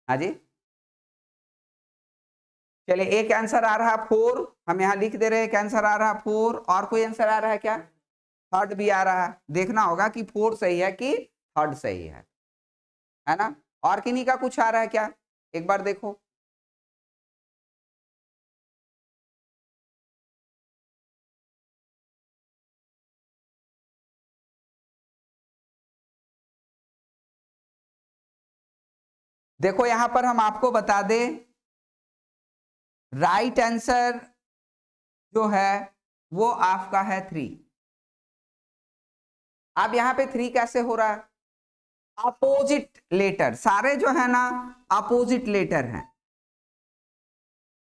हाँ जी, चलिए एक आंसर आ रहा 4, हम यहाँ लिख दे रहे हैं, एक आंसर आ रहा 4, और कोई आंसर आ रहा है क्या? थर्ड भी आ रहा है, देखना होगा कि 4 सही है कि थर्ड सही है ना? और किन्हीं का कुछ आ रहा है क्या, एक बार देखो। देखो यहां पर हम आपको बता दें, राइट आंसर जो है वो आपका है 3। अब यहां पे 3 कैसे हो रहा है? अपोजिट लेटर, सारे जो है ना अपोजिट लेटर हैं।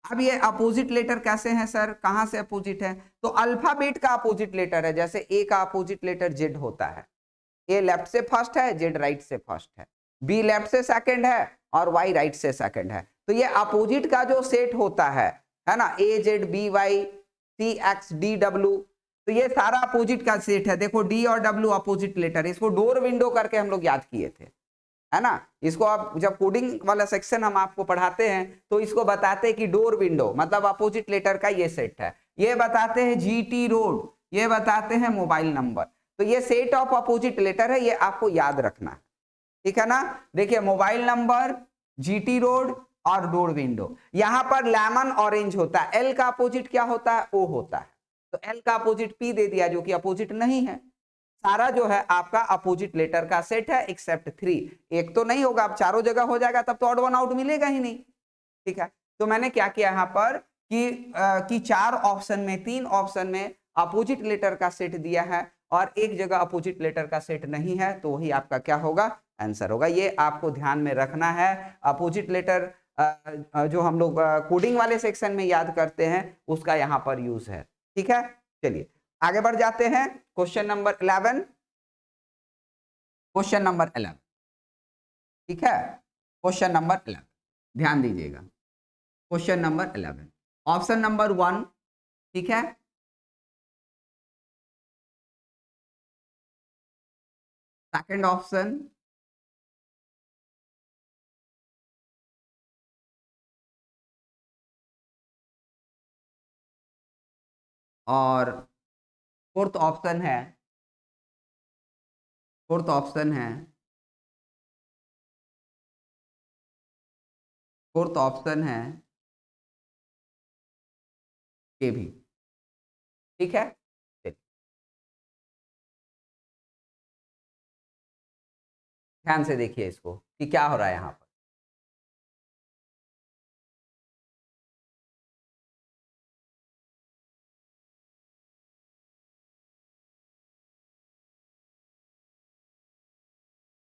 अब ये अपोजिट लेटर कैसे हैं सर, कहां से अपोजिट है? तो अल्फाबेट का अपोजिट लेटर है, जैसे ए का अपोजिट लेटर जेड होता है, ए लेफ्ट से फर्स्ट है, जेड राइट से फर्स्ट है, बी लेफ्ट से सेकंड है और वाई राइट से सेकंड है। तो ये अपोजिट का जो सेट होता है ना, A Z B Y C X D W, तो ये सारा अपोजिट का सेट है। देखो डी और डब्ल्यू अपोजिट लेटर, इसको डोर विंडो करके हम लोग याद किए थे, है ना? इसको आप जब कोडिंग वाला सेक्शन हम आपको पढ़ाते हैं तो इसको बताते हैं कि डोर विंडो मतलब अपोजिट लेटर का ये सेट है। ये बताते हैं जीटी रोड, ये बताते हैं मोबाइल नंबर, तो ये सेट ऑफ अपोजिट लेटर है, ये आपको याद रखना है, ठीक है ना? देखिए मोबाइल नंबर, जीटी रोड और डोर विंडो। यहां पर लेमन ऑरेंज होता है, एल का अपोजिट क्या होता है? ओ होता है, तो एल का अपोजिट पी दे दिया जो कि अपोजिट नहीं है। सारा जो है आपका अपोजिट लेटर का सेट है एक्सेप्ट 3। एक तो नहीं होगा, अब चारों जगह हो जाएगा तब तो ऑड वन आउट मिलेगा ही नहीं, ठीक है? तो मैंने क्या किया यहाँ पर कि 4 ऑप्शन में 3 ऑप्शन में अपोजिट लेटर का सेट दिया है और एक जगह अपोजिट लेटर का सेट नहीं है, तो वही आपका क्या होगा? आंसर होगा। ये आपको ध्यान में रखना है। अपोजिट लेटर जो हम लोग कोडिंग वाले सेक्शन में याद करते हैं उसका यहाँ पर यूज है, ठीक है? चलिए आगे बढ़ जाते हैं। क्वेश्चन नंबर 11, क्वेश्चन नंबर 11, ठीक है? क्वेश्चन नंबर 11 ध्यान दीजिएगा। क्वेश्चन नंबर 11 ऑप्शन नंबर 1, ठीक है? सेकंड ऑप्शन, और फोर्थ ऑप्शन है, फोर्थ ऑप्शन है, फोर्थ ऑप्शन है ये भी, ठीक है? ध्यान से देखिए इसको कि क्या हो रहा है यहाँ पर।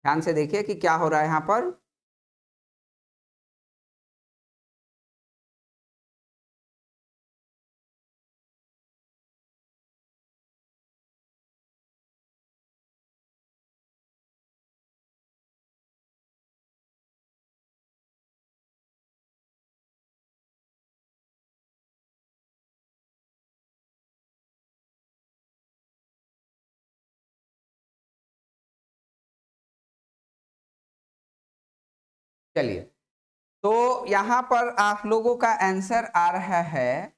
ध्यान से देखिए कि क्या हो रहा है यहाँ पर। चलिए तो यहाँ पर आप लोगों का आंसर आ रहा है,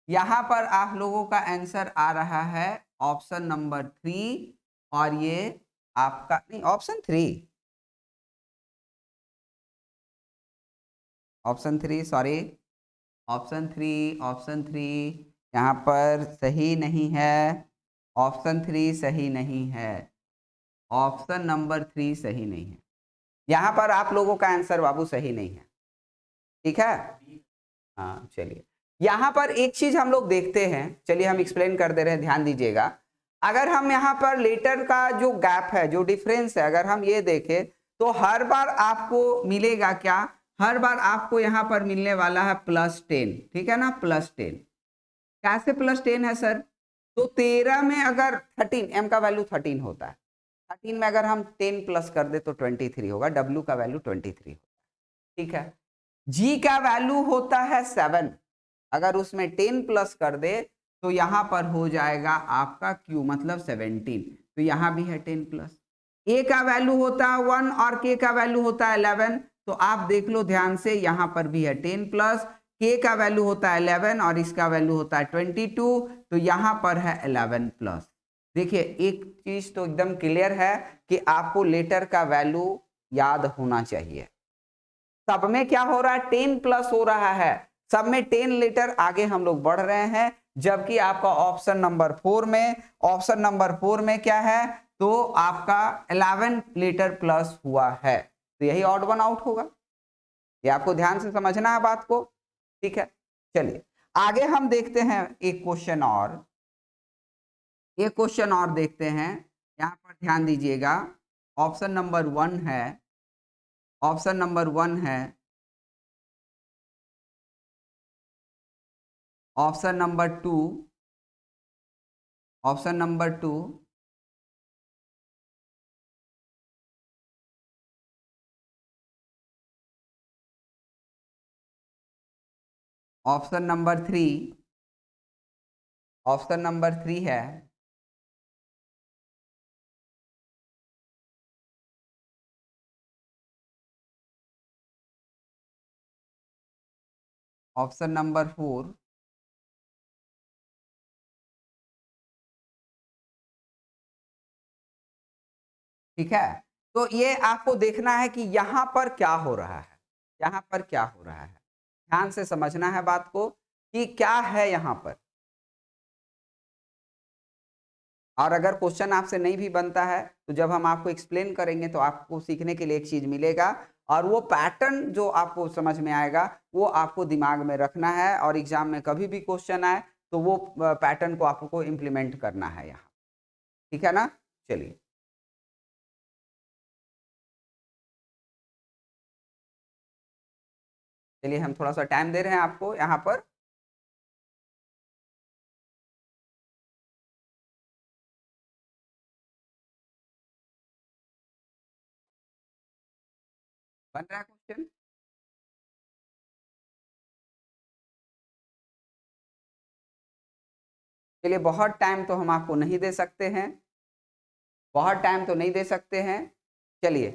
यहाँ पर आप लोगों का आंसर आ रहा है ऑप्शन नंबर 3, और ये आपका नहीं, option 3, option 3 sorry, option 3, option 3 यहाँ पर सही नहीं है, ऑप्शन 3 सही नहीं है, ऑप्शन नंबर 3 सही नहीं है। यहाँ पर आप लोगों का आंसर बाबू सही नहीं है, ठीक है? हाँ चलिए यहाँ पर एक चीज हम लोग देखते हैं, चलिए हम एक्सप्लेन कर दे रहे हैं, ध्यान दीजिएगा। अगर हम यहाँ पर लेटर का जो गैप है, जो डिफरेंस है, अगर हम ये देखें तो हर बार आपको मिलेगा क्या? हर बार आपको यहाँ पर मिलने वाला है +10, ठीक है ना? +10 कैसे +10 है सर? तो 13 में अगर 13, m का वैल्यू 13 होता है, 13 में अगर हम 10 प्लस कर दे तो 23 होगा, w का वैल्यू 23 होता है, ठीक है? g का वैल्यू होता है 7, अगर उसमें 10 प्लस कर दे तो यहां पर हो जाएगा आपका q मतलब 17, तो यहां भी है 10 प्लस। a का वैल्यू होता है 1 और k का वैल्यू होता है 11, तो आप देख लो ध्यान से, यहां पर भी है 10 प्लस, k का वैल्यू होता है 11 और इसका वैल्यू होता है 22, तो यहाँ पर है 11 प्लस। देखिए एक चीज तो एकदम क्लियर है कि आपको लेटर का वैल्यू याद होना चाहिए। सब में क्या हो रहा है, 10 प्लस हो रहा है, सब में 10 लेटर आगे हम लोग बढ़ रहे हैं, जबकि आपका ऑप्शन नंबर 4 में क्या है, तो आपका 11 लेटर प्लस हुआ है, तो यही ऑड वन आउट होगा। ये आपको ध्यान से समझना है बात को, ठीक है। चलिए आगे हम देखते हैं एक क्वेश्चन और देखते हैं। यहां पर ध्यान दीजिएगा, ऑप्शन नंबर 1 है, ऑप्शन नंबर 1 है, option number 2, option number 2, option number 3, option number 3 है, ऑप्शन नंबर 4, ठीक है। तो ये आपको देखना है कि यहां पर क्या हो रहा है, यहां पर क्या हो रहा है, ध्यान से समझना है बात को कि क्या है यहां पर। और अगर क्वेश्चन आपसे नहीं भी बनता है तो जब हम आपको एक्सप्लेन करेंगे तो आपको सीखने के लिए एक चीज मिलेगा, और वो पैटर्न जो आपको समझ में आएगा वो आपको दिमाग में रखना है, और एग्जाम में कभी भी क्वेश्चन आए तो वो पैटर्न को आपको इम्प्लीमेंट करना है यहाँ, ठीक है ना। चलिए चलिए हम थोड़ा सा टाइम दे रहे हैं आपको यहाँ पर। बन रहा है क्वेश्चन। चलिए बहुत टाइम तो हम आपको नहीं दे सकते हैं, बहुत टाइम तो नहीं दे सकते हैं। चलिए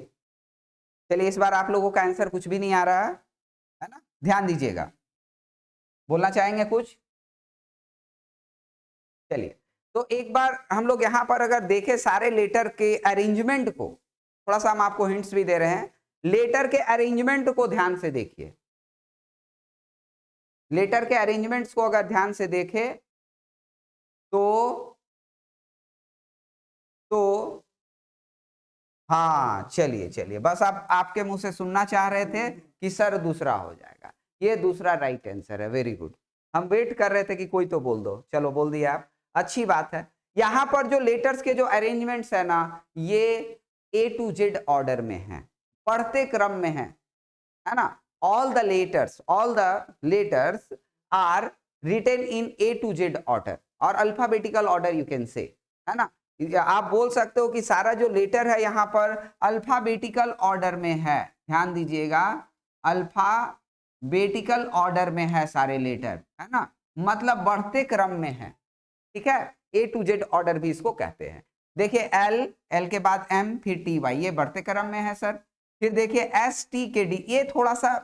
चलिए इस बार आप लोगों का आंसर कुछ भी नहीं आ रहा है ना, ध्यान दीजिएगा, बोलना चाहेंगे कुछ। चलिए तो एक बार हम लोग यहाँ पर अगर देखें सारे लेटर के अरेंजमेंट को, थोड़ा सा हम आपको हिंट्स भी दे रहे हैं, लेटर के अरेंजमेंट को ध्यान से देखिए, लेटर के अरेंजमेंट्स को अगर ध्यान से देखें तो तो हाँ चलिए चलिए, बस आप आपके मुंह से सुनना चाह रहे थे कि सर दूसरा हो जाएगा, ये दूसरा राइट आंसर है, वेरी गुड। हम वेट कर रहे थे कि कोई तो बोल दो, चलो बोल दिया आप, अच्छी बात है। यहाँ पर जो लेटर्स के जो अरेंजमेंट्स है ना, ये A to Z ऑर्डर में है, पढ़ते क्रम में है ना। All the letters are written in A to Z order, और alphabetical order you can say, है ना। आप बोल सकते हो कि सारा जो लेटर है यहाँ पर अल्फाबेटिकल ऑर्डर में है, ध्यान दीजिएगा, अल्फाबेटिकल ऑर्डर में है सारे लेटर, है ना, मतलब बढ़ते क्रम में है, ठीक है। A to Z ऑर्डर भी इसको कहते हैं। देखिए एल के बाद M फिर TY, ये बढ़ते क्रम में है सर। फिर देखिए STKD, ये थोड़ा सा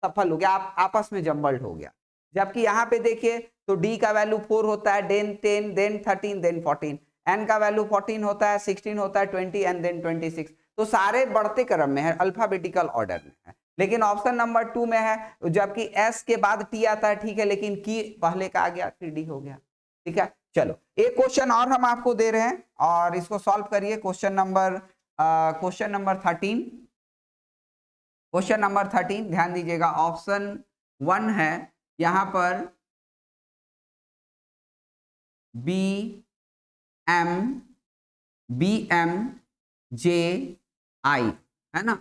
सफल हो गया, आप आपस में जम्बल्ड हो गया, जबकि यहाँ पे देखिए तो D का वैल्यू 4 होता है, देन 10, देन 13, देन 14, N का वैल्यू 14 होता है, 16 होता है, 20 एंड देन 26, तो सारे बढ़ते क्रम में है, अल्फाबेटिकल ऑर्डर में है। लेकिन ऑप्शन नंबर 2 में है, जबकि S के बाद T आता है, ठीक है, लेकिन की पहले का आ गया फिर D हो गया, ठीक है। चलो एक क्वेश्चन और हम आपको दे रहे हैं और इसको सॉल्व करिए, क्वेश्चन नंबर 13, क्वेश्चन नंबर 13 ध्यान दीजिएगा, ऑप्शन 1 है यहां पर BMJI, है ना।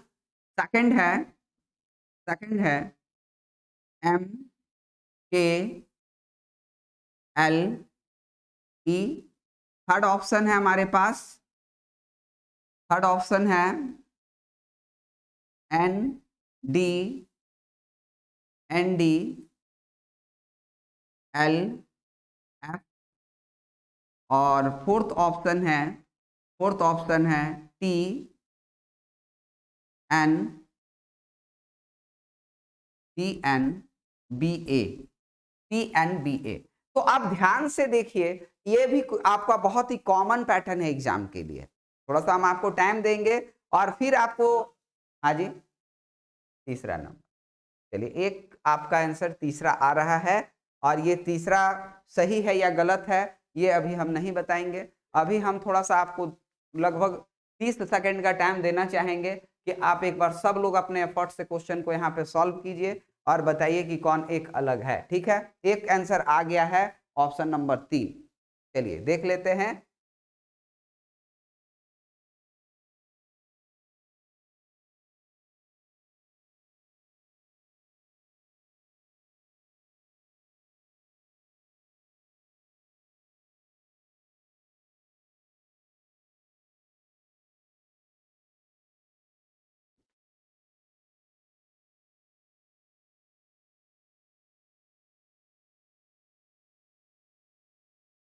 सेकंड है MKLE। थर्ड ऑप्शन है हमारे पास, थर्ड ऑप्शन है NDLF, और फोर्थ ऑप्शन है TN बी ए, टी एन बी ए। तो आप ध्यान से देखिए, ये भी आपका बहुत ही कॉमन पैटर्न है एग्जाम के लिए। थोड़ा सा हम आपको टाइम देंगे और फिर आपको, हाँ जी, तीसरा नंबर। चलिए, एक आपका आंसर तीसरा आ रहा है, और ये तीसरा सही है या गलत है ये अभी हम नहीं बताएंगे। अभी हम थोड़ा सा आपको लगभग 30 सेकंड का टाइम देना चाहेंगे कि आप एक बार सब लोग अपने एफर्ट से क्वेश्चन को यहाँ पे सॉल्व कीजिए और बताइए कि कौन एक अलग है। ठीक है, एक आंसर आ गया है, ऑप्शन नंबर 3। चलिए देख लेते हैं।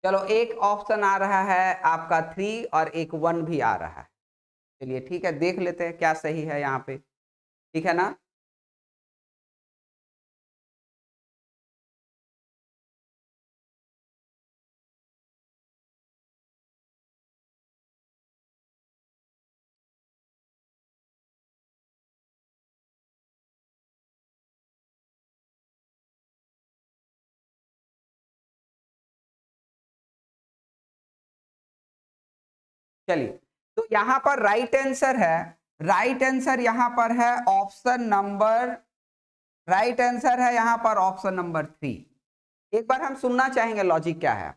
चलो, एक ऑप्शन आ रहा है आपका 3 और एक 1 भी आ रहा है। चलिए ठीक है, देख लेते हैं क्या सही है यहाँ पे। ठीक है ना? चलिए, तो यहाँ पर राइट आंसर है, राइट आंसर यहाँ पर है ऑप्शन नंबर, राइट आंसर है यहाँ पर ऑप्शन नंबर 3। एक बार हम सुनना चाहेंगे लॉजिक क्या है।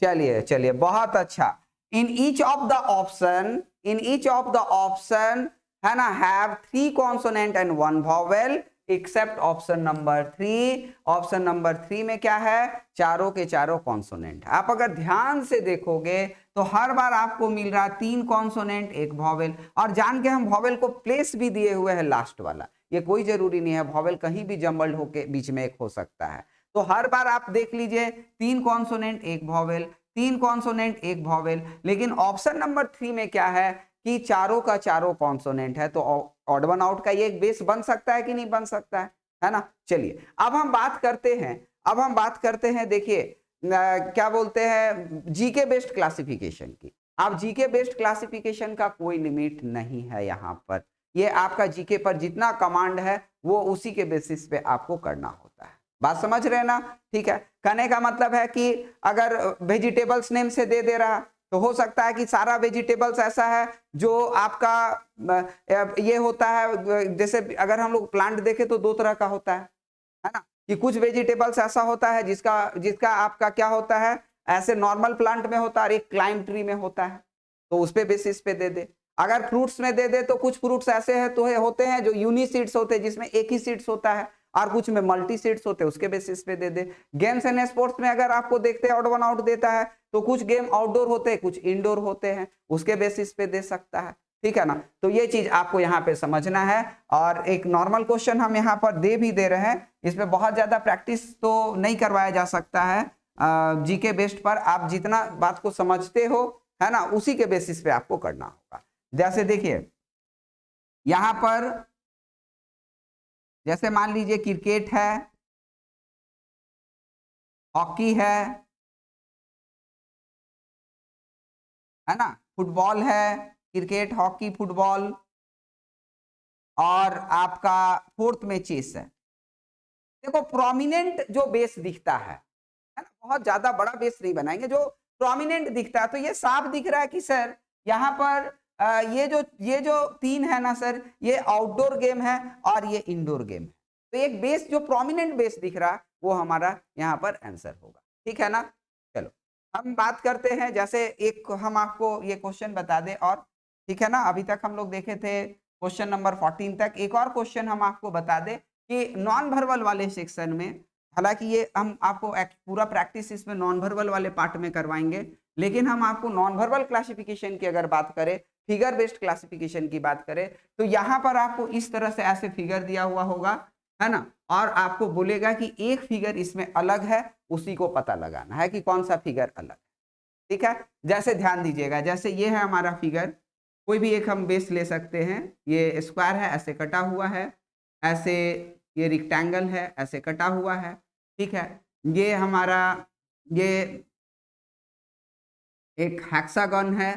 चलिए चलिए, बहुत अच्छा। In each of the option, in each of the option, है ना, have 3 consonant and 1 vowel except option number 3। Option number 3 में क्या है, चारों के चारों कॉन्सोनेंट। आप अगर ध्यान से देखोगे तो हर बार आपको मिल रहा 3 कॉन्सोनेंट 1 वॉवेल, और जान के हम वॉवेल को प्लेस भी दिए हुए है लास्ट वाला। ये कोई जरूरी नहीं है, वॉवेल कहीं भी जम्बल्ड होके बीच में एक हो सकता है। तो हर बार आप देख लीजिए 3 कॉन्सोनेंट 1 वॉवेल, 3 कॉन्सोनेंट 1 वॉवेल। लेकिन ऑप्शन नंबर 3 में क्या है कि चारों का चारों कॉन्सोनेंट है, तो ऑड वन आउट का ये एक बेस बन सकता है कि नहीं बन सकता है ना? चलिए, अब हम बात करते हैं, अब हम बात करते हैं, देखिए क्या बोलते हैं, जीके बेस्ड क्लासिफिकेशन की। आप जीके बेस्ड क्लासिफिकेशन का कोई लिमिट नहीं है यहाँ पर। ये आपका जीके पर जितना कमांड है वो उसी के बेसिस पे आपको करना होता है। बात समझ रहे ना? ठीक है, कहने का मतलब है कि अगर वेजिटेबल्स नेम से दे रहा, तो हो सकता है कि सारा वेजिटेबल्स ऐसा है जो आपका ये होता है, जैसे अगर हम लोग प्लांट देखें तो 2 तरह का होता है ना, कि कुछ वेजिटेबल्स ऐसा होता है जिसका जिसका आपका क्या होता है, ऐसे नॉर्मल प्लांट में होता है और एक क्लाइम ट्री में होता है, तो उस पे बेसिस पे दे दे। अगर फ्रूट्स में दे दे तो कुछ फ्रूट्स ऐसे हैं तो होते हैं जो यूनिसीड्स होते हैं, जिसमें एक ही सीड्स होता है, और कुछ में मल्टी सीड्स होते हैं, उसके बेसिस पे दे दे। गेम्स एंड स्पोर्ट्स में अगर आपको देखते हैं ऑड वन आउट देता है, तो कुछ गेम आउटडोर होते हैं, कुछ इंडोर होते हैं, उसके बेसिस पे दे सकता है। ठीक है ना? तो ये चीज आपको यहाँ पे समझना है। और एक नॉर्मल क्वेश्चन हम यहाँ पर दे भी दे रहे हैं, इसमें बहुत ज्यादा प्रैक्टिस तो नहीं करवाया जा सकता है। जीके बेस्ड पर आप जितना बात को समझते हो, है ना, उसी के बेसिस पे आपको करना होगा। जैसे देखिए यहां पर, जैसे मान लीजिए क्रिकेट है, हॉकी है ना, फुटबॉल है, क्रिकेट हॉकी फुटबॉल, और आपका 4th में चेस है। देखो प्रोमिनेंट जो बेस दिखता है ना, बहुत ज्यादा बड़ा बेस नहीं बनाएंगे, जो प्रोमिनेंट दिखता है, तो ये साफ दिख रहा है कि सर यहाँ पर ये जो 3 है ना सर, ये आउटडोर गेम है और ये इंडोर गेम है। तो एक बेस जो प्रोमिनेंट बेस दिख रहा है वो हमारा यहाँ पर आंसर होगा। ठीक है ना? चलो हम बात करते हैं, जैसे एक हम आपको ये क्वेश्चन बता दें, और ठीक है ना, अभी तक हम लोग देखे थे क्वेश्चन नंबर 14 तक। एक और क्वेश्चन हम आपको बता दें कि नॉन वर्बल वाले सेक्शन में, हालांकि ये हम आपको पूरा प्रैक्टिस इसमें नॉन वर्बल वाले पार्ट में करवाएंगे, लेकिन हम आपको नॉन वर्बल क्लासिफिकेशन की अगर बात करें, फिगर बेस्ड क्लासिफिकेशन की बात करें, तो यहाँ पर आपको इस तरह से ऐसे फिगर दिया हुआ होगा, है ना, और आपको बोलेगा कि एक फिगर इसमें अलग है, उसी को पता लगाना है कि कौन सा फिगर अलग है। ठीक है, जैसे ध्यान दीजिएगा, जैसे ये है हमारा फिगर, कोई भी एक हम बेस ले सकते हैं, ये स्क्वायर है, ऐसे कटा हुआ है, ऐसे ये रिक्टेंगल है, ऐसे कटा हुआ है, ठीक है। ये हमारा ये एक हेक्सागन है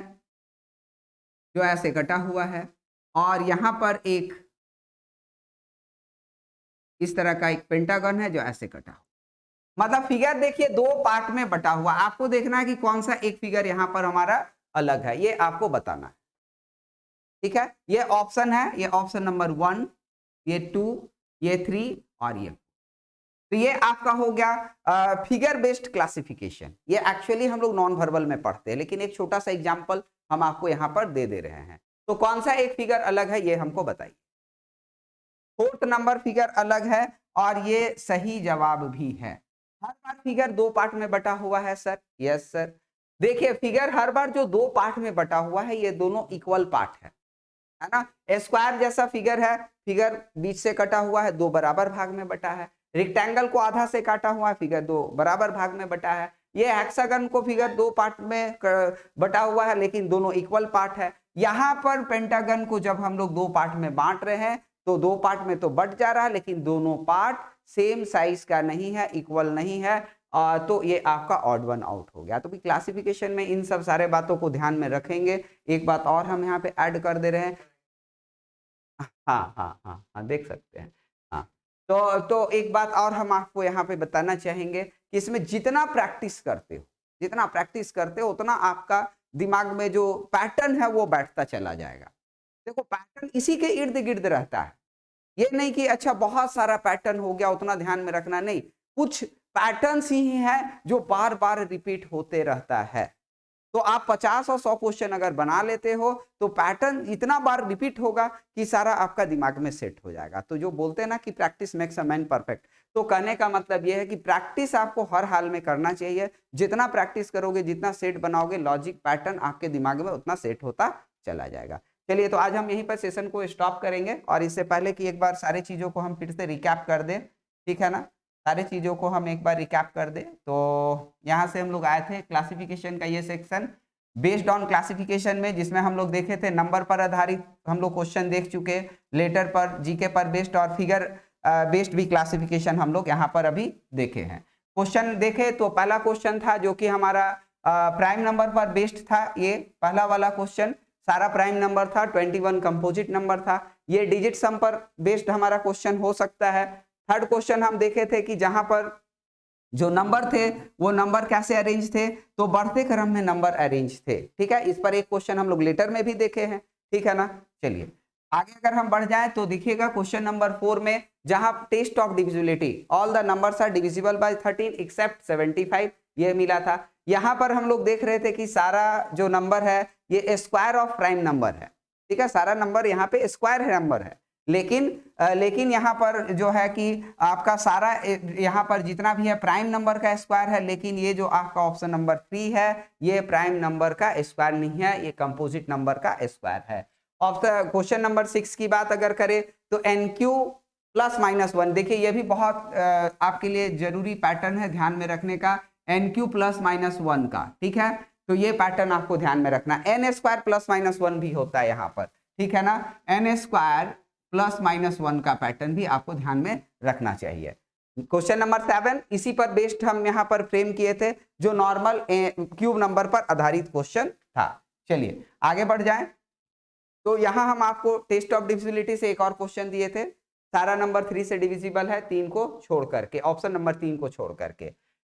जो ऐसे कटा हुआ है, और यहाँ पर एक इस तरह का एक पेंटागन है जो ऐसे कटा हुआ। मतलब फिगर देखिए दो पार्ट में बटा हुआ, आपको देखना है कि कौन सा एक फिगर यहाँ पर हमारा अलग है, ये आपको बताना है, ठीक है। ये ऑप्शन है, ये ऑप्शन नंबर 1, ये 2, ये 3 और ये। तो ये आपका हो गया फिगर बेस्ड क्लासिफिकेशन। ये एक्चुअली हम लोग नॉन वर्बल में पढ़ते हैं, लेकिन एक छोटा सा एग्जांपल हम आपको यहाँ पर दे रहे हैं। तो कौन सा एक फिगर अलग है ये हमको बताइए। 4th नंबर फिगर अलग है, और ये सही जवाब भी है। हर बार फिगर दो पार्ट में बटा हुआ है सर, यस सर। देखिए फिगर हर बार जो दो पार्ट में बटा हुआ है, ये दोनों इक्वल पार्ट है ना। स्क्वायर जैसा फिगर है, फिगर बीच से कटा हुआ है, दो बराबर भाग में बटा है। रेक्टेंगल को आधा से काटा हुआ है, फिगर दो बराबर भाग में बटा है। ये हेक्सागन को फिगर दो पार्ट में बटा हुआ है, लेकिन दोनों इक्वल पार्ट है। यहाँ पर पेंटागन को जब हम लोग दो पार्ट में बांट रहे हैं, तो दो पार्ट में तो बट जा रहा है, लेकिन दोनों पार्ट सेम साइज का नहीं है, इक्वल नहीं है, तो ये आपका ऑड वन आउट हो गया। तो भी क्लासिफिकेशन में इन सब सारे बातों को ध्यान में रखेंगे। एक बात और हम यहाँ पे ऐड कर दे रहे हैं, हाँ हाँ हाँ हाँ, देख सकते हैं। हाँ, तो एक बात और हम आपको यहाँ पे बताना चाहेंगे कि इसमें जितना प्रैक्टिस करते हो उतना आपका दिमाग में जो पैटर्न है वो बैठता चला जाएगा। देखो पैटर्न इसी के इर्द गिर्द रहता है, ये नहीं कि अच्छा बहुत सारा पैटर्न हो गया उतना ध्यान में रखना, नहीं, कुछ पैटर्न्स ही है जो बार बार रिपीट होते रहता है। तो आप 50 और 100 क्वेश्चन अगर बना लेते हो तो पैटर्न इतना बार रिपीट होगा कि सारा आपका दिमाग में सेट हो जाएगा। तो जो बोलते हैं ना कि practice makes a man perfect, तो कहने का मतलब यह है कि प्रैक्टिस आपको हर हाल में करना चाहिए। जितना प्रैक्टिस करोगे, जितना सेट बनाओगे, लॉजिक पैटर्न आपके दिमाग में उतना सेट होता चला जाएगा। चलिए, तो आज हम यहीं पर सेशन को स्टॉप करेंगे, और इससे पहले कि एक बार सारी चीजों को हम फिर से रिकैप कर दें, ठीक है ना, सारी चीजों को हम एक बार रिकैप कर दें। तो यहाँ से हम लोग आए थे क्लासिफिकेशन का ये सेक्शन, बेस्ड ऑन क्लासिफिकेशन में, जिसमें हम लोग देखे थे नंबर पर आधारित हम लोग क्वेश्चन देख चुके, लेटर पर, जीके पर बेस्ड और फिगर बेस्ड भी क्लासिफिकेशन हम लोग यहाँ पर अभी देखे हैं। क्वेश्चन देखे तो पहला क्वेश्चन था जो कि हमारा प्राइम नंबर पर बेस्ड था। ये पहला वाला क्वेश्चन सारा प्राइम नंबर था, 21 कंपोजिट नंबर था। ये डिजिट सम पर बेस्ड हमारा क्वेश्चन हो सकता है। थर्ड क्वेश्चन हम देखे थे कि जहां पर जो नंबर थे वो नंबर कैसे अरेंज थे, तो बढ़ते क्रम में नंबर अरेंज थे, ठीक है। इस पर एक क्वेश्चन हम लोग लेटर में भी देखे हैं, ठीक है ना। चलिए आगे अगर हम बढ़ जाएं तो देखिएगा क्वेश्चन नंबर 4 में, जहां test of divisibility, all the numbers are divisible by 13 except 75, ये मिला था। यहां पर हम लोग देख रहे थे कि सारा जो नंबर है ये स्क्वायर ऑफ प्राइम नंबर है, ठीक है, सारा नंबर यहाँ पे स्क्वायर नंबर है। लेकिन यहाँ पर जो है कि आपका सारा यहाँ पर जितना भी है प्राइम नंबर का स्क्वायर है, लेकिन ये जो आपका ऑप्शन नंबर 3 है ये प्राइम नंबर का स्क्वायर नहीं है, ये कंपोजिट नंबर का स्क्वायर है। ऑप्शन क्वेश्चन नंबर 6 की बात अगर करें तो NQ +-1, देखिए ये भी बहुत आपके लिए जरूरी पैटर्न है ध्यान में रखने का, NQ +-1 का, ठीक है। तो ये पैटर्न आपको ध्यान में रखना, N² +-1 भी होता है यहाँ पर, ठीक है ना, N² +-1 का पैटर्न भी आपको ध्यान में रखना चाहिए। क्वेश्चन नंबर 7 इसी पर बेस्ड हम यहाँ पर फ्रेम किए थे, जो नॉर्मल क्यूब नंबर पर आधारित क्वेश्चन था। चलिए आगे बढ़ जाएं, तो यहाँ हम आपको टेस्ट ऑफ डिविजिबिलिटी से एक और क्वेश्चन दिए थे, सारा नंबर 3 से डिविजिबल है, 3 को छोड़ करके, ऑप्शन नंबर 3 को छोड़ करके।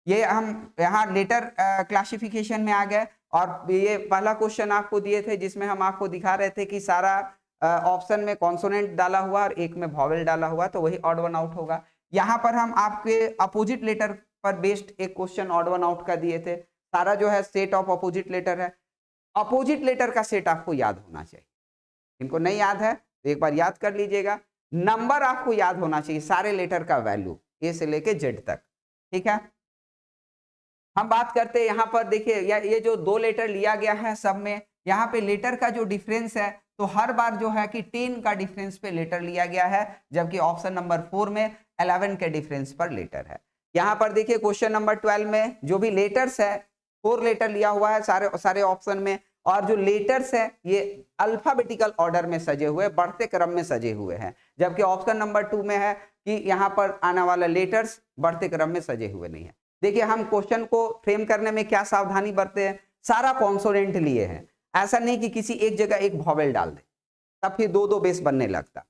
ये हम यहाँ लेटर क्लासिफिकेशन में आ गए, और ये पहला क्वेश्चन आपको दिए थे जिसमें हम आपको दिखा रहे थे कि सारा ऑप्शन में कॉन्सोनेंट डाला हुआ और एक में वॉवेल डाला हुआ, तो वही ऑड वन आउट होगा। यहाँ पर हम आपके अपोजिट लेटर पर बेस्ड एक क्वेश्चन ऑड वन आउट का दिए थे, सारा जो है सेट ऑफ अपोजिट लेटर है। अपोजिट लेटर का सेट आपको याद होना चाहिए, इनको नहीं याद है तो एक बार याद कर लीजिएगा। नंबर आपको याद होना चाहिए, सारे लेटर का वैल्यू ए से लेके जेड तक, ठीक है। हम बात करते हैं यहाँ पर, देखिए ये जो दो लेटर लिया गया है सब में, यहाँ पे लेटर का जो डिफरेंस है, तो हर बार जो है कि 10 का डिफरेंस पे लेटर लिया गया है, जबकि ऑप्शन नंबर 4 में 11 के डिफरेंस पर लेटर है। यहाँ पर देखिए क्वेश्चन नंबर 12 में जो भी लेटर्स है 4 लेटर लिया हुआ है सारे ऑप्शन में, और जो लेटर्स है ये अल्फाबेटिकल ऑर्डर में सजे हुए, बढ़ते क्रम में सजे हुए हैं, जबकि ऑप्शन नंबर 2 में है कि यहाँ पर आने वाला लेटर्स बढ़ते क्रम में सजे हुए नहीं है। देखिए हम क्वेश्चन को फ्रेम करने में क्या सावधानी बरते हैं, सारा कॉन्सोनेंट लिए हैं, ऐसा नहीं कि किसी एक जगह एक वॉवेल डाल दे तब फिर दो दो बेस बनने लगता।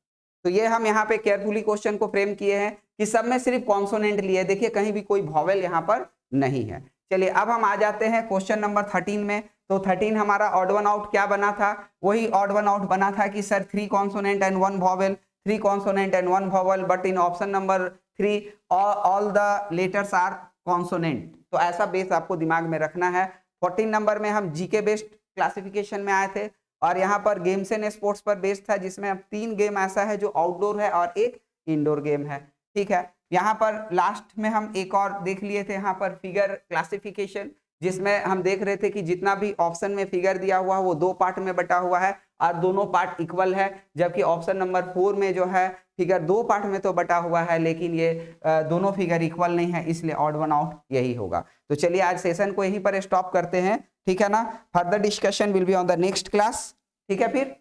तो ये हम यहाँ पे केयरफुली क्वेश्चन को फ्रेम किए हैं कि सब में सिर्फ कॉन्सोनेंट लिए, देखिए कहीं भी कोई वॉवेल यहाँ पर नहीं है। चलिए अब हम आ जाते हैं क्वेश्चन नंबर 13 में। तो 13 हमारा ऑड वन आउट क्या बना था, वही ऑड वन आउट बना था कि sir 3 consonant and 1 vowel, 3 consonant and 1 vowel, but in option number 3 all the letters are consonant. तो ऐसा बेस आपको दिमाग में रखना है। 14 नंबर में हम जीके बेस्ड क्लासिफिकेशन में आए थे और यहाँ पर गेम्स एंड स्पोर्ट्स पर बेस्ड था, जिसमें अब 3 गेम ऐसा है जो आउटडोर है और एक इंडोर गेम है। ठीक है, यहाँ पर लास्ट में हम एक और देख लिए थे, यहाँ पर फिगर क्लासिफिकेशन, जिसमें हम देख रहे थे कि जितना भी ऑप्शन में फिगर दिया हुआ है वो 2 पार्ट में बटा हुआ है और दोनों पार्ट इक्वल है, जबकि ऑप्शन नंबर 4 में जो है फिगर 2 पार्ट में तो बटा हुआ है लेकिन ये दोनों फिगर इक्वल नहीं है, इसलिए ऑड वन आउट यही होगा। तो चलिए आज सेशन को यहीं पर स्टॉप करते हैं, ठीक है ना। Further discussion will be on the next class, ठीक है फिर,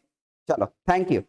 चलो थैंक यू।